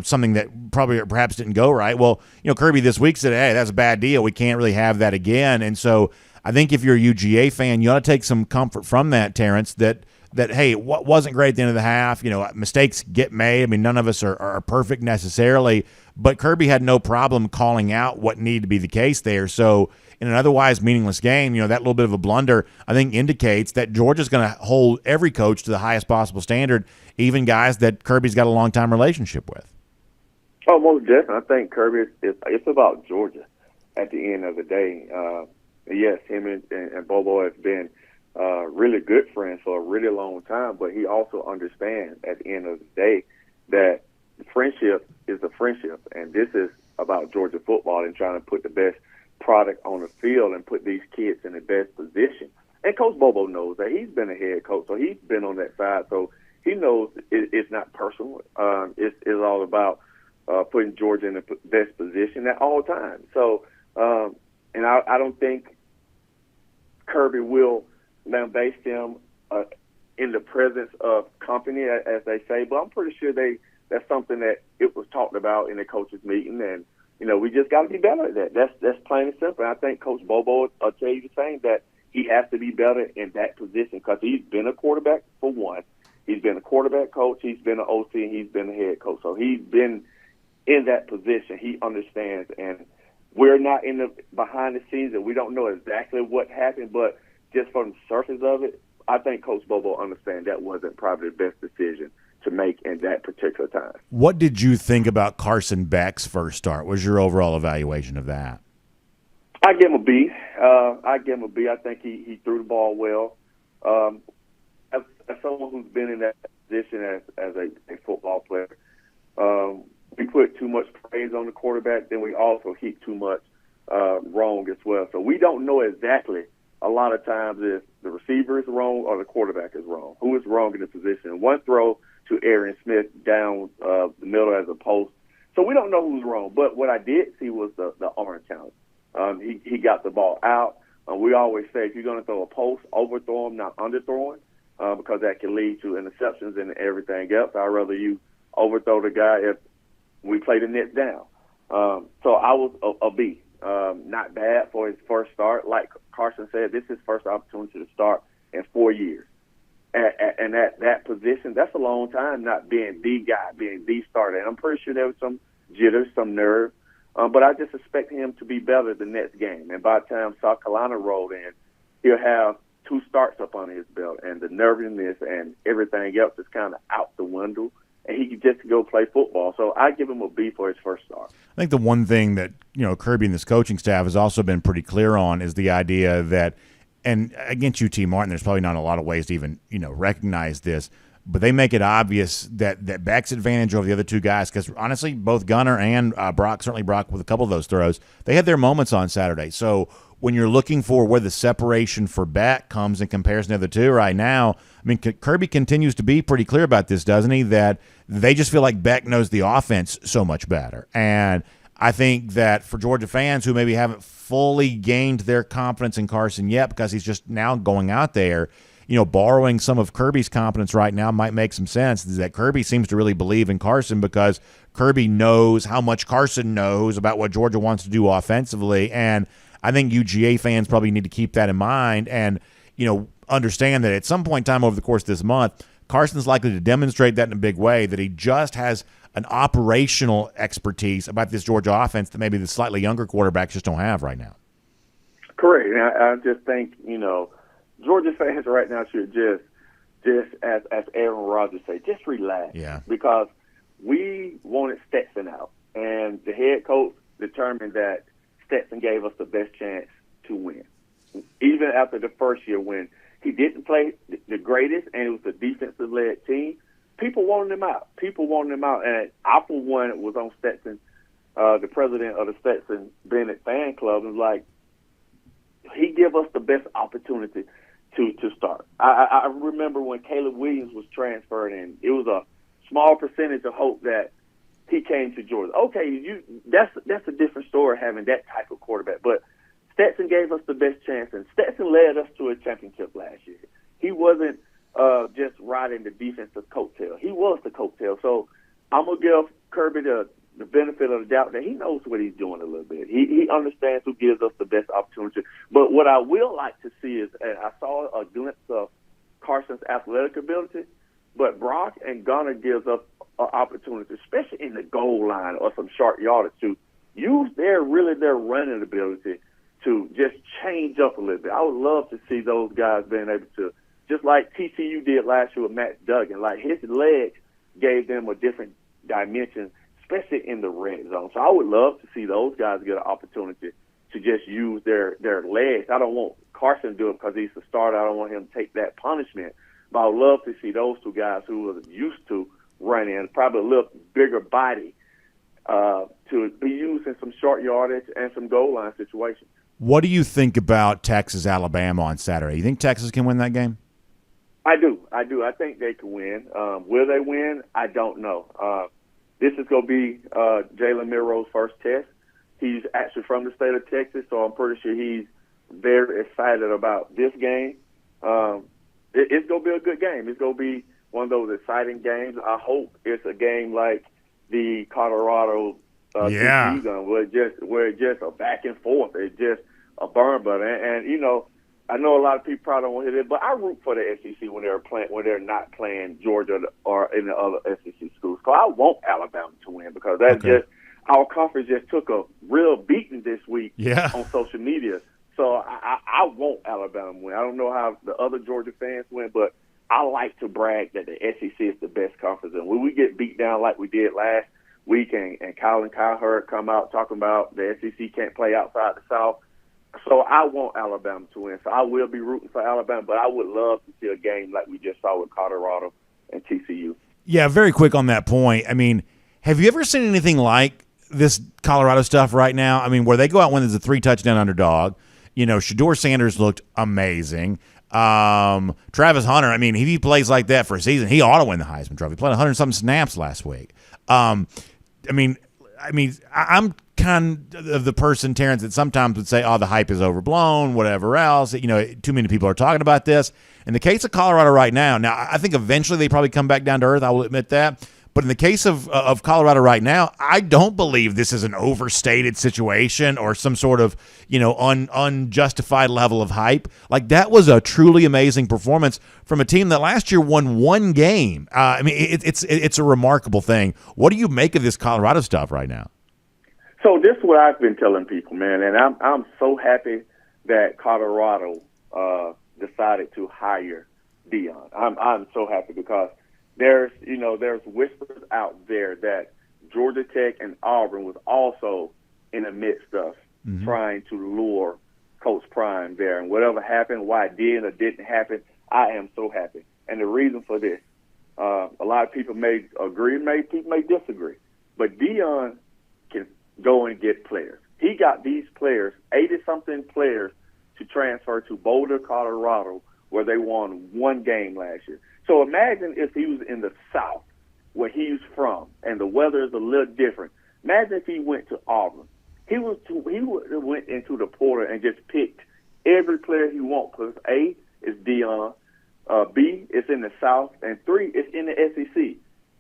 [SPEAKER 1] something that perhaps didn't go right? Well, Kirby this week said, hey, that's a bad deal. We can't really have that again. And so I think if you're a UGA fan, you ought to take some comfort from that, Terrence, that that, hey, what wasn't great at the end of the half. Mistakes get made. I mean, none of us are perfect necessarily, but Kirby had no problem calling out what needed to be the case there. So in an otherwise meaningless game, that little bit of a blunder, I think, indicates that Georgia's going to hold every coach to the highest possible standard, even guys that Kirby's got a long-time relationship with.
[SPEAKER 5] Oh, most definitely. I think Kirby, it's about Georgia at the end of the day. Yes, him and Bobo have been really good friends for a really long time, but he also understands at the end of the day that friendship is a friendship, and this is about Georgia football and trying to put the best product on the field and put these kids in the best position. And Coach Bobo knows that. He's been a head coach, so he's been on that side, so he knows it's not personal. It's all about putting Georgia in the best position at all times. So, and I don't think Kirby will lambaste them in the presence of company, as they say, but I'm pretty sure that's something that it was talked about in the coaches' meeting, and we just got to be better at that. That's plain and simple. And I think Coach Bobo will tell you the same, that he has to be better in that position because he's been a quarterback for one. He's been a quarterback coach. He's been an OC, and he's been a head coach. So he's been in that position. He understands, and we're not in the behind the scenes, and we don't know exactly what happened, but just from the surface of it, I think Coach Bobo understands that wasn't probably the best decision to make in that particular time.
[SPEAKER 1] What did you think about Carson Beck's first start? What was your overall evaluation of that?
[SPEAKER 5] I give him a B. I think he threw the ball well. As someone who's been in that position as a football player, we put too much praise on the quarterback, then we also heap too much wrong as well. So we don't know exactly a lot of times if the receiver is wrong or the quarterback is wrong. Who is wrong in the position? One throw to Aaron Smith down the middle as a post. So we don't know who's wrong. But what I did see was the arm count. He got the ball out. We always say if you're going to throw a post, overthrow him, not underthrow him, because that can lead to interceptions and everything else. I'd rather you overthrow the guy if we play the net down. So I was a B. Not bad for his first start. Like Carson said, this is his first opportunity to start in 4 years. And at that position, that's a long time not being the guy, being the starter. And I'm pretty sure there was some jitters, some nerve. But I just expect him to be better the next game. And by the time South Carolina rolled in, he'll have 2 starts up on his belt. And the nervousness and everything else is kind of out the window. And he can just go play football. So I give him a B for his first start.
[SPEAKER 1] I think the one thing that Kirby and this coaching staff has also been pretty clear on is the idea that, and against UT Martin, there's probably not a lot of ways to even recognize this, but they make it obvious that Beck's advantage over the other 2 guys, because honestly, both Gunner and Brock, certainly Brock with a couple of those throws, they had their moments on Saturday. So when you're looking for where the separation for Beck comes in comparison to the 2 right now, I mean, Kirby continues to be pretty clear about this, doesn't he, that they just feel like Beck knows the offense so much better. And I think that for Georgia fans who maybe haven't fully gained their confidence in Carson yet because he's just now going out there, borrowing some of Kirby's confidence right now might make some sense. Is that Kirby seems to really believe in Carson because Kirby knows how much Carson knows about what Georgia wants to do offensively. And I think UGA fans probably need to keep that in mind and, understand that at some point in time over the course of this month, Carson's likely to demonstrate that in a big way, that he just has an operational expertise about this Georgia offense that maybe the slightly younger quarterbacks just don't have right now.
[SPEAKER 5] Correct. And I just think, Georgia fans right now should just as Aaron Rodgers say, just relax.
[SPEAKER 1] Yeah.
[SPEAKER 5] Because we wanted Stetson out, and the head coach determined that Stetson gave us the best chance to win. Even after the first year when he didn't play the greatest and it was a defensive-led team, people wanted him out. And I, for one, was on Stetson, the president of the Stetson Bennett fan club, and was like, he gave us the best opportunity to start. I remember when Caleb Williams was transferred in, it was a small percentage of hope that he came to Georgia. Okay, that's a different story having that type of quarterback. But Stetson gave us the best chance, and Stetson led us to a championship last year. He wasn't just riding the defensive coattail. He was the coattail. So I'm going to give Kirby the benefit of the doubt that he knows what he's doing a little bit. He understands who gives us the best opportunity. But what I will like to see is, I saw a glimpse of Carson's athletic ability, but Brock and Gunner gives us an opportunity, especially in the goal line or some short yardage, to use their running ability to just change up a little bit. I would love to see those guys being able to, just like TCU did last year with Matt Duggan, like his legs gave them a different dimension, especially in the red zone. So I would love to see those guys get an opportunity to just use their legs. I don't want Carson to do it because he's the starter. I don't want him to take that punishment. But I would love to see those two guys who are used to running, probably a little bigger body, to be used in some short yardage and some goal line situations.
[SPEAKER 1] What do you think about Texas-Alabama on Saturday? You think Texas can win that game?
[SPEAKER 5] I do. I think they can win. Will they win? I don't know. This is going to be Jalen Milroe's first test. He's actually from the state of Texas, so I'm pretty sure he's very excited about this game. It's going to be a good game. It's going to be one of those exciting games. I hope it's a game like the Colorado season, where it's just a back and forth. It's just a burn butter. And you know, I know a lot of people probably don't want to hear this, but I root for the SEC when they're not playing Georgia or any other SEC schools. So I want Alabama to win because that's just our conference just took a real beating this week on social media. So I want Alabama to win. I don't know how the other Georgia fans win, but I like to brag that the SEC is the best conference. And when we get beat down like we did last week, and Kyle Hurd come out talking about the SEC can't play outside the South, so I want Alabama to win. So I will be rooting for Alabama, but I would love to see a game like we just saw with Colorado and TCU. Yeah,
[SPEAKER 1] very quick on that point. I mean, have you ever seen anything like this Colorado stuff right now? I mean, where they go out when there's a 3-touchdown underdog. You know, Shedeur Sanders looked amazing. Travis Hunter, I mean, if he plays like that for a season, he ought to win the Heisman Trophy. He played 100-something snaps last week. I'm kind of the person, Terrence, that sometimes would say, oh, the hype is overblown, whatever else. You know, too many people are talking about this. In the case of Colorado right now, I think eventually they probably come back down to earth. I will admit that. But in the case of Colorado right now, I don't believe this is an overstated situation or some sort of, you know, unjustified level of hype. Like, that was a truly amazing performance from a team that last year won one game. I mean, it's a remarkable thing. What do you make of this Colorado stuff right now?
[SPEAKER 5] So this is what I've been telling people, man, and I'm so happy that Colorado decided to hire Deion. I'm so happy because there's whispers out there that Georgia Tech and Auburn was also in the midst of trying to lure Coach Prime there. And whatever happened, why it did or didn't happen, I am so happy. And the reason for this, a lot of people may agree, people may disagree, but Deion can go and get players. He got these players, 80-something players, to transfer to Boulder, Colorado, where they won one game last year. So imagine if he was in the South, where he's from, and the weather is a little different. Imagine if he went to Auburn. He went into the portal and just picked every player he wants, because A, is Deion, B, it's in the South, and 3, it's in the SEC.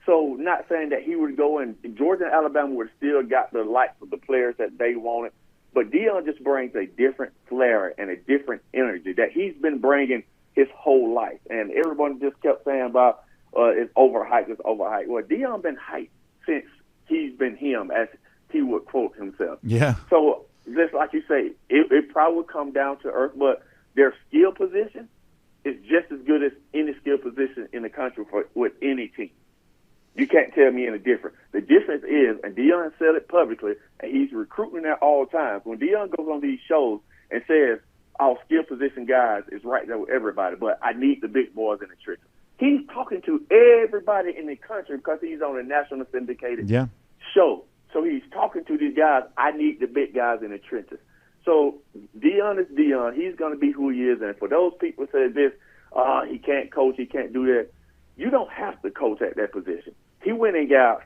[SPEAKER 5] So not saying that he would go in, Georgia and Alabama would still got the likes of the players that they wanted, but Deion just brings a different flair and a different energy that he's been bringing his whole life. And everyone just kept saying about it's overhyped. Well, Deion been hyped since he's been him, as he would quote himself.
[SPEAKER 1] Yeah.
[SPEAKER 5] So just like you say, it probably would come down to earth, but their skill position is just as good as any skill position in the country with any team. You can't tell me any different. The difference is, and Deion said it publicly, and he's recruiting that all the time. When Deion goes on these shows and says, our skill position guys is right there with everybody, but I need the big boys in the trenches. He's talking to everybody in the country because he's on a national syndicated show. So he's talking to these guys, I need the big guys in the trenches. So Deion is Deion. He's going to be who he is. And for those people who say this, he can't coach, he can't do that, you don't have to coach at that position. He went and got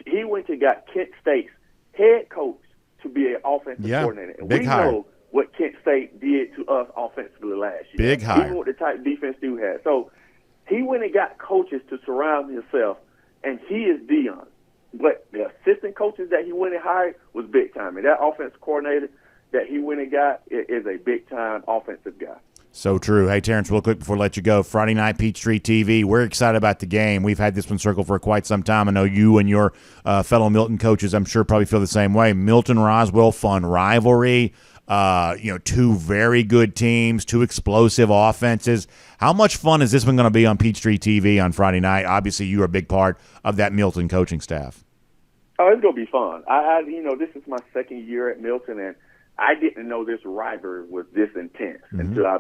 [SPEAKER 5] Kent State's head coach to be an offensive coordinator. And
[SPEAKER 1] big hire.
[SPEAKER 5] Know what Kent State did to us offensively last year.
[SPEAKER 1] Big hire.
[SPEAKER 5] Even with the type of defense you had. So he went and got coaches to surround himself, and he is Deion. But the assistant coaches that he went and hired was big time. And that offensive coordinator that he went and got is a big time offensive guy.
[SPEAKER 1] So true. Hey, Terrence, real quick before I let you go, Friday night, Peachtree TV. We're excited about the game. We've had this one circled for quite some time. I know you and your fellow Milton coaches, I'm sure, probably feel the same way. Milton-Roswell, fun rivalry. Two very good teams, two explosive offenses. How much fun is this one going to be on Peachtree TV on Friday night? Obviously, you are a big part of that Milton coaching staff.
[SPEAKER 5] Oh, it's going to be fun. This is my second year at Milton, and I didn't know this rivalry was this intense until I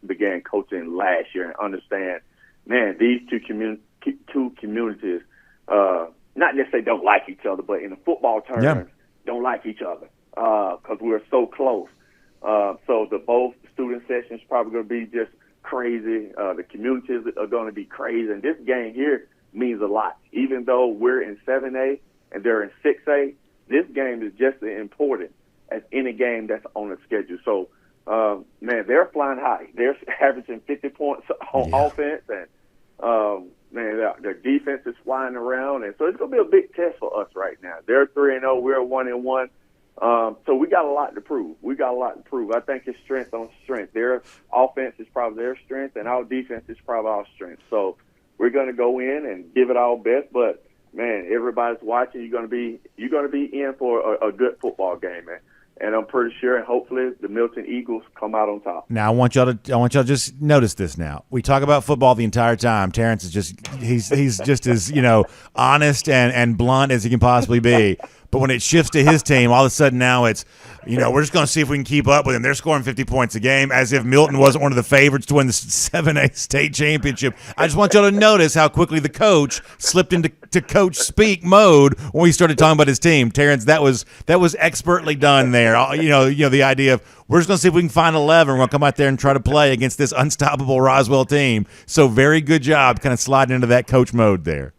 [SPEAKER 5] began coaching last year and understand, man, these two communities, not just they don't like each other, but in the football terms, don't like each other because we're so close. So the both student sessions probably going to be just crazy. The communities are going to be crazy, and this game here means a lot. Even though we're in 7A and they're in 6A, this game is just as important as any game that's on the schedule. So, they're flying high. They're averaging 50 points on offense, and, their defense is flying around. And so it's going to be a big test for us right now. They're 3-0. We're 1-1. So we got a lot to prove. I think it's strength on strength. Their offense is probably their strength, and our defense is probably our strength. So we're going to go in and give it our best, but man, everybody's watching. You're going to be in for a good football game, man. And I'm pretty sure, and hopefully, the Milton Eagles come out on top.
[SPEAKER 1] Now, I want y'all to just notice this. Now, we talk about football the entire time. Terrence is he's just as honest and blunt as he can possibly be. But when it shifts to his team, all of a sudden now it's, we're just going to see if we can keep up with them. They're scoring 50 points a game, as if Milton wasn't one of the favorites to win the 7A state championship. I just want y'all to notice how quickly the coach slipped into coach speak mode when we started talking about his team. Terrence, that was expertly done there. The idea of we're just going to see if we can find 11. We're going to come out there and try to play against this unstoppable Roswell team. So very good job kind of sliding into that coach mode there.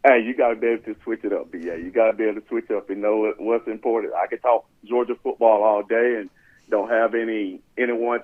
[SPEAKER 5] Hey, you got to be able to switch it up, B.A. You got to be able to switch up and know what's important. I can talk Georgia football all day and don't have anyone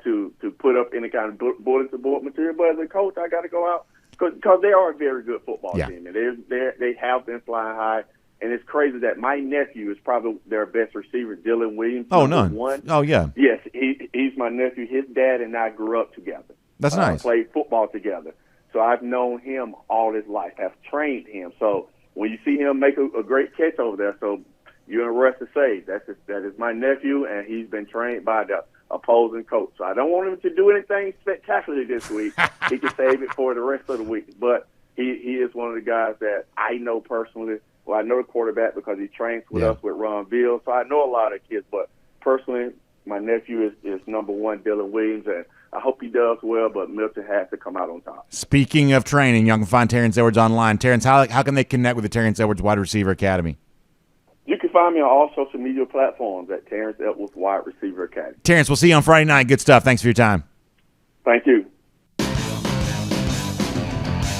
[SPEAKER 5] to put up any kind of bulletin board material. But as a coach, I got to go out because they are a very good football team, and they have been flying high. And it's crazy that my nephew is probably their best receiver, Dylan Williams.
[SPEAKER 1] Oh, none.
[SPEAKER 5] One.
[SPEAKER 1] Oh, yeah.
[SPEAKER 5] Yes, he's my nephew. His dad and I grew up together.
[SPEAKER 1] That's nice.
[SPEAKER 5] Played football together. So I've known him all his life, have trained him. So when you see him make a great catch over there, so you're in a rush to say that is my nephew, and he's been trained by the opposing coach. So I don't want him to do anything spectacular this week. He can save it for the rest of the week. But he is one of the guys that I know personally. Well, I know the quarterback because he trains with us with Ron Veal. So I know a lot of kids. But personally, my nephew is number one, Dylan Williams, and I hope he does well, but Milton has to come out on top.
[SPEAKER 1] Speaking of training, y'all can find Terrence Edwards online. Terrence, how can they connect with the Terrence Edwards Wide Receiver Academy?
[SPEAKER 5] You can find me on all social media platforms at Terrence Edwards Wide Receiver Academy.
[SPEAKER 1] Terrence, we'll see you on Friday night. Good stuff. Thanks for your time.
[SPEAKER 5] Thank you.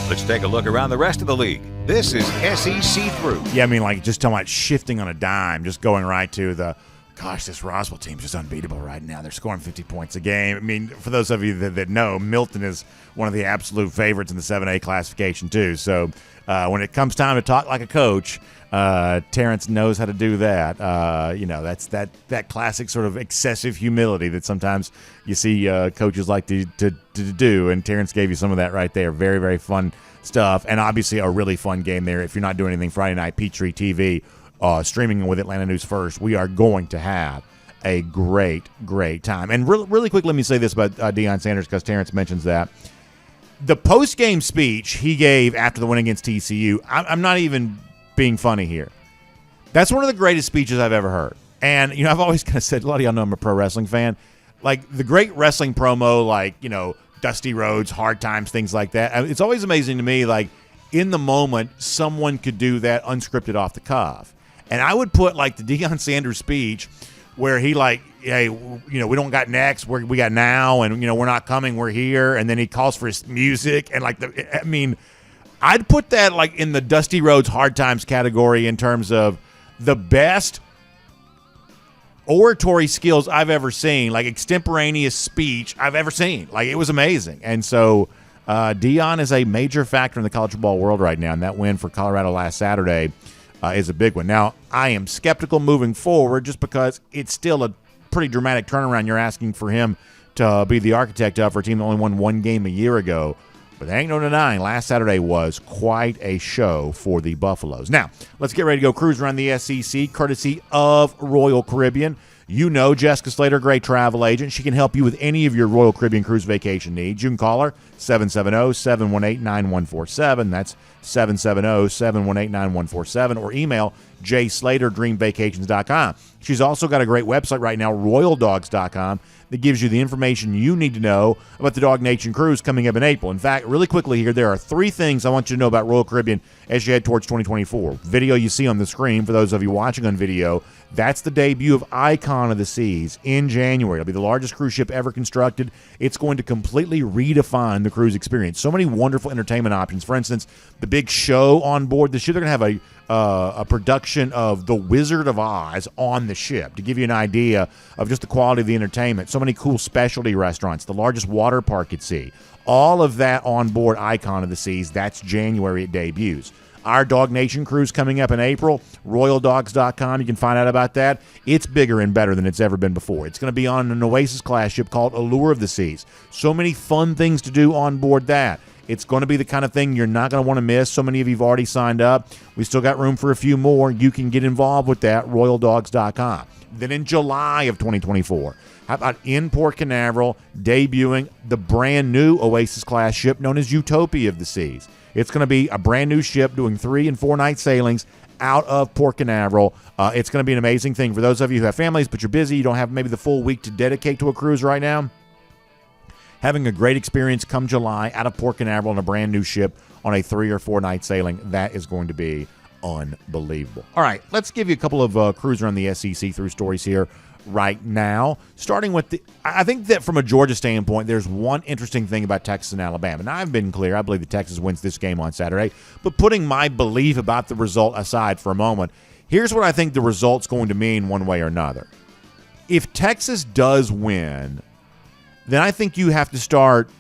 [SPEAKER 3] Let's take a look around the rest of the league. This is SEC Through.
[SPEAKER 1] Yeah, just talking about shifting on a dime, just going right to this Roswell team's just unbeatable right now. They're scoring 50 points a game. For those of you that know, Milton is one of the absolute favorites in the 7A classification too. So when it comes time to talk like a coach, Terrence knows how to do that. That's that classic sort of excessive humility that sometimes you see coaches like to do, and Terrence gave you some of that right there. Very, very fun stuff, and obviously a really fun game there. If you're not doing anything Friday night, Peachtree TV, streaming with Atlanta News First, we are going to have a great time. And really quick, let me say this about Deion Sanders, because Terrence mentions that. The post-game speech he gave after the win against TCU, I'm not even being funny here. That's one of the greatest speeches I've ever heard. And, I've always kind of said, a lot of y'all know I'm a pro wrestling fan. Like, the great wrestling promo, Dusty Rhodes, Hard Times, things like that. It's always amazing to me, in the moment, someone could do that unscripted off the cuff. And I would put, the Deion Sanders speech where he, hey, we don't got next, we got now, and, we're not coming, we're here. And then he calls for his music. And, I'd put that, in the Dusty Rhodes Hard Times category in terms of the best oratory skills I've ever seen, extemporaneous speech I've ever seen. It was amazing. And so Deion is a major factor in the college football world right now, and that win for Colorado last Saturday is a big one. Now, I am skeptical moving forward just because it's still a pretty dramatic turnaround. You're asking for him to be the architect of for a team that only won one game a year ago. But there ain't no denying, last Saturday was quite a show for the Buffaloes. Now, let's get ready to go cruise around the SEC, courtesy of Royal Caribbean. You know Jessica Slater, great travel agent. She can help you with any of your Royal Caribbean cruise vacation needs. You can call her 770-718-9147. That's 770-718-9147. Or email jslater@dreamvacations.com. She's also got a great website right now, royaldogs.com, that gives you the information you need to know about the Dog Nation cruise coming up in April. In fact, really quickly here, there are 3 things I want you to know about Royal Caribbean as you head towards 2024. Video you see on the screen, for those of you watching on video, that's the debut of Icon of the Seas in January. It'll be the largest cruise ship ever constructed. It's going to completely redefine the cruise experience. So many wonderful entertainment options. For instance, the big show on board the ship, they're going to have a production of The Wizard of Oz on the ship to give you an idea of just the quality of the entertainment. So many cool specialty restaurants, the largest water park at sea. All of that on board Icon of the Seas. That's January it debuts. Our Dog Nation cruise coming up in April, royaldogs.com. You can find out about that. It's bigger and better than it's ever been before. It's going to be on an Oasis-class ship called Allure of the Seas. So many fun things to do on board that. It's going to be the kind of thing you're not going to want to miss. So many of you have already signed up. We still got room for a few more. You can get involved with that, royaldogs.com. Then in July of 2024, how about in Port Canaveral debuting the brand new Oasis-class ship known as Utopia of the Seas. It's going to be a brand new ship doing 3- and 4-night sailings out of Port Canaveral. It's going to be an amazing thing for those of you who have families, but you're busy. You don't have maybe the full week to dedicate to a cruise right now. Having a great experience come July out of Port Canaveral on a brand new ship on a 3- or 4-night sailing. That is going to be unbelievable. All right, let's give you a couple of cruise around the SEC through stories here right now. Starting with I think that from a Georgia standpoint, there's one interesting thing about Texas and Alabama. Now, I've been clear. I believe that Texas wins this game on Saturday. But putting my belief about the result aside for a moment, here's what I think the result's going to mean one way or another. If Texas does win, then I think you have to start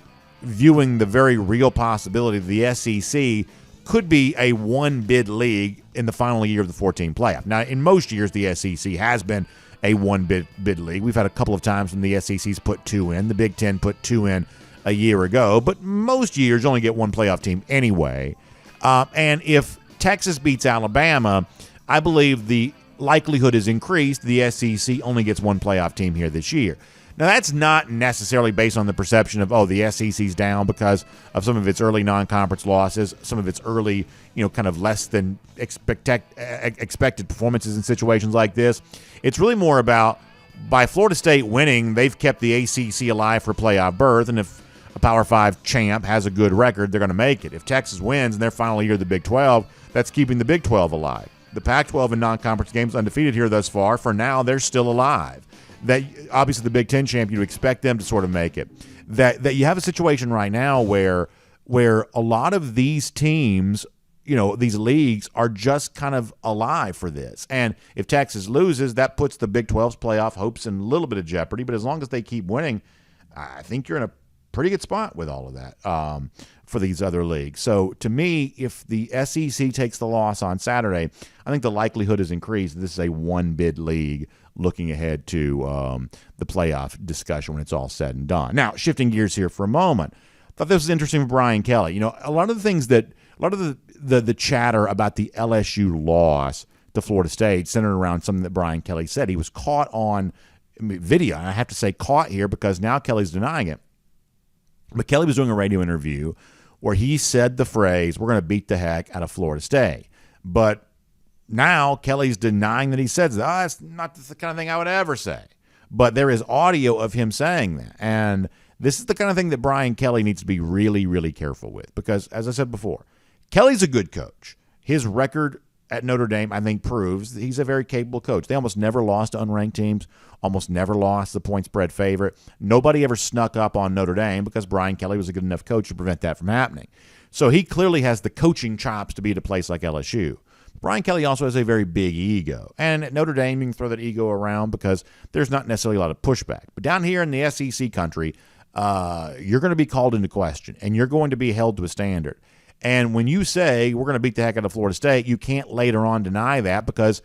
[SPEAKER 1] viewing the very real possibility that the SEC could be a one-bid league in the final year of the 14 playoff. Now, in most years, the SEC has been a one-bid league. We've had a couple of times when the SEC's put 2 in. The Big Ten put 2 in a year ago. But most years, you only get one playoff team anyway. And if Texas beats Alabama, I believe the likelihood is increased the SEC only gets one playoff team here this year. Now, that's not necessarily based on the perception of, the SEC's down because of some of its early non-conference losses, some of its early, kind of less than expected performances in situations like this. It's really more about, by Florida State winning, they've kept the ACC alive for playoff berth, and if a Power 5 champ has a good record, they're going to make it. If Texas wins in their final year of the Big 12, that's keeping the Big 12 alive. The Pac-12 in non-conference games undefeated here thus far. For now, they're still alive. That obviously the Big Ten champion, you expect them to sort of make it. That you have a situation right now where a lot of these teams, these leagues are just kind of alive for this. And if Texas loses, that puts the Big 12's playoff hopes in a little bit of jeopardy. But as long as they keep winning, I think you're in a pretty good spot with all of that for these other leagues. So to me, if the SEC takes the loss on Saturday, I think the likelihood is increased. This is a one-bid league looking ahead to the playoff discussion when it's all said and done. Now, shifting gears here for a moment, I thought this was interesting with Brian Kelly. A lot of the things that the chatter about the LSU loss to Florida State centered around something that Brian Kelly said. He was caught on video, and I have to say caught here because now Kelly's denying it. But Kelly was doing a radio interview where he said the phrase, "We're going to beat the heck out of Florida State." But now Kelly's denying that he said that. That's not the kind of thing I would ever say. But there is audio of him saying that. And this is the kind of thing that Brian Kelly needs to be really, really careful with. Because, as I said before, Kelly's a good coach. His record at Notre Dame, I think, proves that he's a very capable coach. They almost never lost to unranked teams, almost never lost the point spread favorite. Nobody ever snuck up on Notre Dame because Brian Kelly was a good enough coach to prevent that from happening. So he clearly has the coaching chops to be at a place like LSU. Brian Kelly also has a very big ego. And at Notre Dame, you can throw that ego around because there's not necessarily a lot of pushback. But down here in the SEC country, you're going to be called into question, and you're going to be held to a standard. And when you say we're going to beat the heck out of Florida State, you can't later on deny that because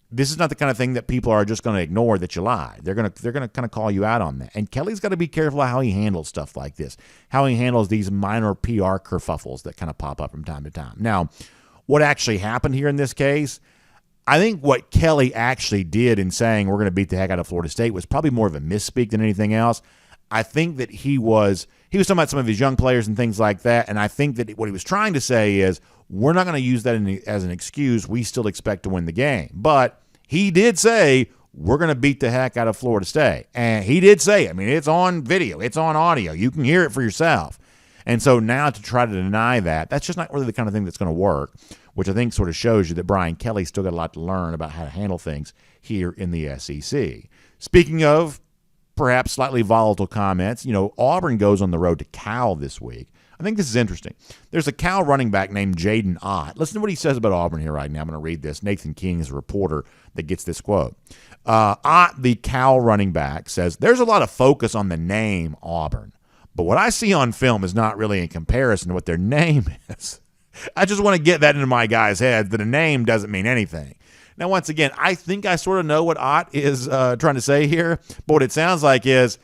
[SPEAKER 1] this is not the kind of thing that people are just going to ignore that you lie. They're going to kind of call you out on that. And Kelly's got to be careful how he handles stuff like this, how he handles these minor PR kerfuffles that kind of pop up from time to time. Now, what actually happened here in this case, I think what Kelly actually did in saying we're going to beat the heck out of Florida State was probably more of a misspeak than anything else. I think that he was talking about some of his young players and things like that, and I think that what he was trying to say is we're not going to use that as an excuse. We still expect to win the game. But he did say we're going to beat the heck out of Florida State, and he did say it. I mean, it's on video. It's on audio. You can hear it for yourself. And so now to try to deny that, that's just not really the kind of thing that's going to work, which I think sort of shows you that Brian Kelly's still got a lot to learn about how to handle things here in the SEC. Speaking of perhaps slightly volatile comments, Auburn goes on the road to Cal this week. I think this is interesting. There's a Cal running back named Jaden Ott. Listen to what he says about Auburn here right now. I'm going to read this. Nathan King is a reporter that gets this quote. Ott, the Cal running back, says, "There's a lot of focus on the name Auburn, but what I see on film is not really in comparison to what their name is." I just want to get that into my guys' heads that a name doesn't mean anything. Now, once again, I think I sort of know what Ott is trying to say here, but what it sounds like is,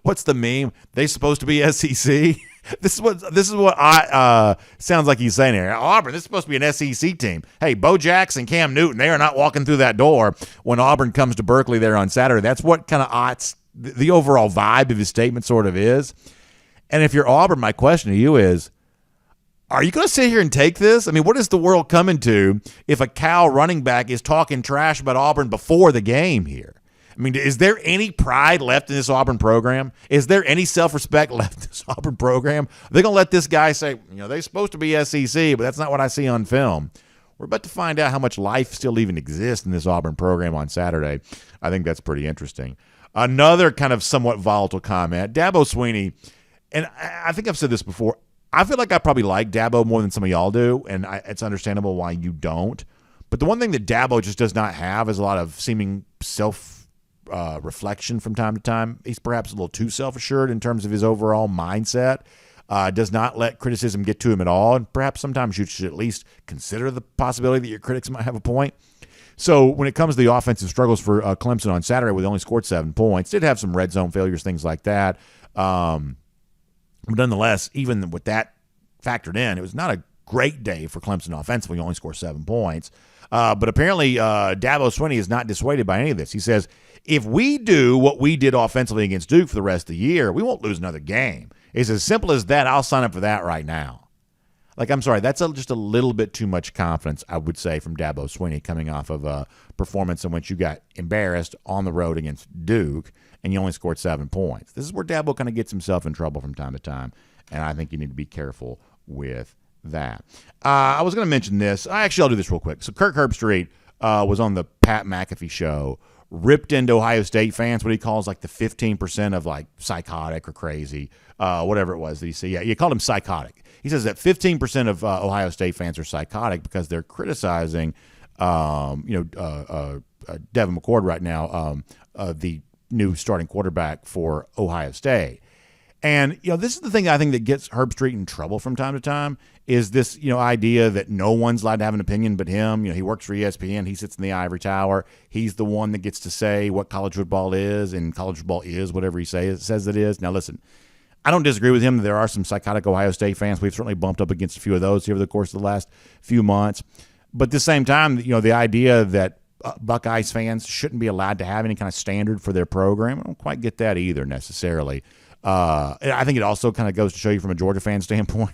[SPEAKER 1] what's the meme? They supposed to be SEC? This is what Ott sounds like he's saying here. Auburn, this is supposed to be an SEC team. Hey, Bo Jackson, Cam Newton, they are not walking through that door when Auburn comes to Berkeley there on Saturday. That's what kind of Ott's, the overall vibe of his statement sort of is. And if you're Auburn, my question to you is, are you going to sit here and take this? I mean, what is the world coming to if a Cal running back is talking trash about Auburn before the game here? I mean, is there any pride left in this Auburn program? Is there any self-respect left in this Auburn program? Are they going to let this guy say, they're supposed to be SEC, but that's not what I see on film? We're about to find out how much life still even exists in this Auburn program on Saturday. I think that's pretty interesting. Another kind of somewhat volatile comment, Dabo Swinney, and I think I've said this before, I feel like I probably like Dabo more than some of y'all do, and it's understandable why you don't. But the one thing that Dabo just does not have is a lot of seeming self-reflection from time to time. He's perhaps a little too self-assured in terms of his overall mindset. Does not let criticism get to him at all, and perhaps sometimes you should at least consider the possibility that your critics might have a point. So when it comes to the offensive struggles for Clemson on Saturday, where they only scored 7 points, did have some red zone failures, things like that. But nonetheless, even with that factored in, it was not a great day for Clemson offensively. Only scored 7 points. But apparently, Dabo Swinney is not dissuaded by any of this. He says, if we do what we did offensively against Duke for the rest of the year, we won't lose another game. It's as simple as that. I'll sign up for that right now. I'm sorry, that's just a little bit too much confidence, I would say, from Dabo Swinney coming off of a performance in which you got embarrassed on the road against Duke and you only scored 7 points. This is where Dabo kind of gets himself in trouble from time to time, and I think you need to be careful with that. I was going to mention this. I'll do this real quick. So Kirk Herbstreit was on the Pat McAfee show, ripped into Ohio State fans, what he calls the 15% of psychotic or crazy, whatever it was that he said. Yeah, he called him psychotic. He says that 15% of Ohio State fans are psychotic because they're criticizing, Devin McCord right now, the new starting quarterback for Ohio State. And, this is the thing I think that gets Herbstreit in trouble from time to time is this, idea that no one's allowed to have an opinion but him. He works for ESPN. He sits in the ivory tower. He's the one that gets to say what college football is, and college football is whatever he says it is. Now, listen, I don't disagree with him. There are some psychotic Ohio State fans. We've certainly bumped up against a few of those over the course of the last few months. But at the same time, the idea that Buckeyes fans shouldn't be allowed to have any kind of standard for their program, I don't quite get that either necessarily. I think it also kind of goes to show you from a Georgia fan standpoint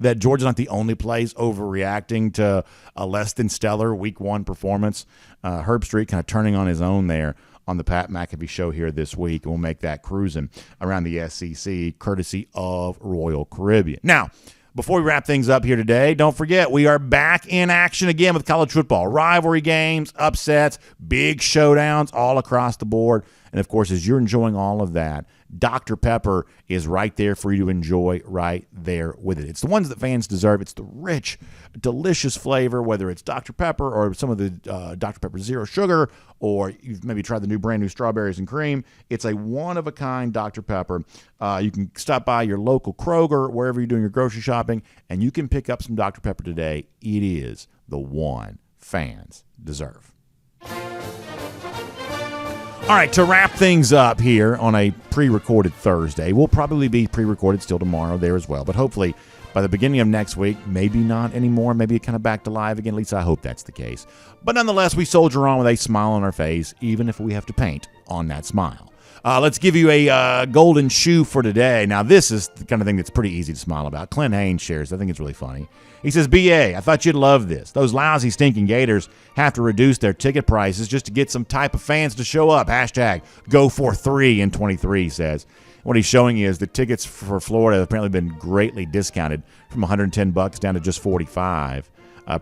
[SPEAKER 1] that Georgia's not the only place overreacting to a less than stellar week 1 performance. Herbstreit kind of turning on his own there on the Pat McAfee show here this week. We'll make that cruising around the SEC courtesy of Royal Caribbean. Now, before we wrap things up here today, don't forget we are back in action again with college football. Rivalry games, upsets, big showdowns all across the board. And, of course, as you're enjoying all of that, Dr. Pepper is right there for you to enjoy right there with it. It's the ones that fans deserve. It's the rich, delicious flavor, whether it's Dr. Pepper or some of the Dr. Pepper Zero Sugar, or you've maybe tried the new brand new strawberries and cream. It's a one-of-a-kind Dr. Pepper. You can stop by your local Kroger, wherever you're doing your grocery shopping, and you can pick up some Dr. Pepper today. It is the one fans deserve. All right, to wrap things up here on a pre-recorded Thursday, we'll probably be pre-recorded still tomorrow there as well, but hopefully by the beginning of next week, maybe not anymore, maybe kind of back to live again. At least I hope that's the case. But nonetheless, we soldier on with a smile on our face, even if we have to paint on that smile. Let's give you a golden shoe for today. Now, this is the kind of thing that's pretty easy to smile about. Clint Haynes shares. I think it's really funny. He says, BA, I thought you'd love this. Those lousy, stinking Gators have to reduce their ticket prices just to get some type of fans to show up. Hashtag go for 3 in 23, says. What he's showing you is the tickets for Florida have apparently been greatly discounted from $110 down to just $45.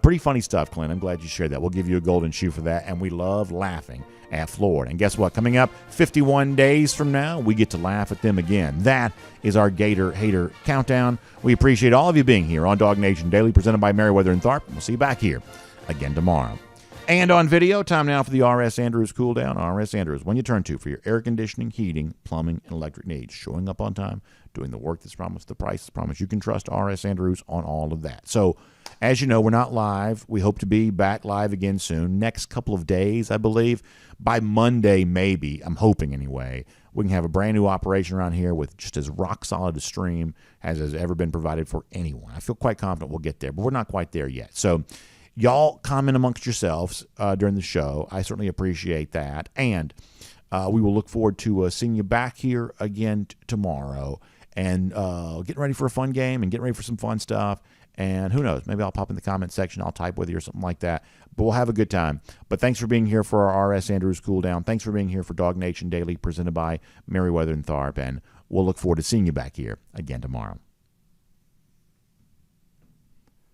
[SPEAKER 1] Pretty funny stuff, Clint. I'm glad you shared that. We'll give you a golden shoe for that, and we love laughing at Florida. And guess what? Coming up 51 days from now, we get to laugh at them again. That is our Gator Hater Countdown. We appreciate all of you being here on DawgNation Daily, presented by Meriwether and Tharp. We'll see you back here again tomorrow. And on video, time now for the R.S. Andrews Cool Down. R.S. Andrews, when you turn to for your air conditioning, heating, plumbing, and electric needs. Showing up on time, doing the work that's promised, the price that's promised. You can trust R.S. Andrews on all of that. So, as you know, we're not live. We hope to be back live again soon. Next couple of days, I believe. By Monday, maybe. I'm hoping anyway. We can have a brand new operation around here with just as rock solid a stream as has ever been provided for anyone. I feel quite confident we'll get there, but we're not quite there yet. So, y'all comment amongst yourselves during the show. I certainly appreciate that. And we will look forward to seeing you back here again tomorrow and getting ready for a fun game and getting ready for some fun stuff. And who knows, maybe I'll pop in the comment section. I'll type with you or something like that. But we'll have a good time. But thanks for being here for our R.S. Andrews Cool Down. Thanks for being here for DawgNation Daily, presented by Meriwether and Tharp. And we'll look forward to seeing you back here again tomorrow.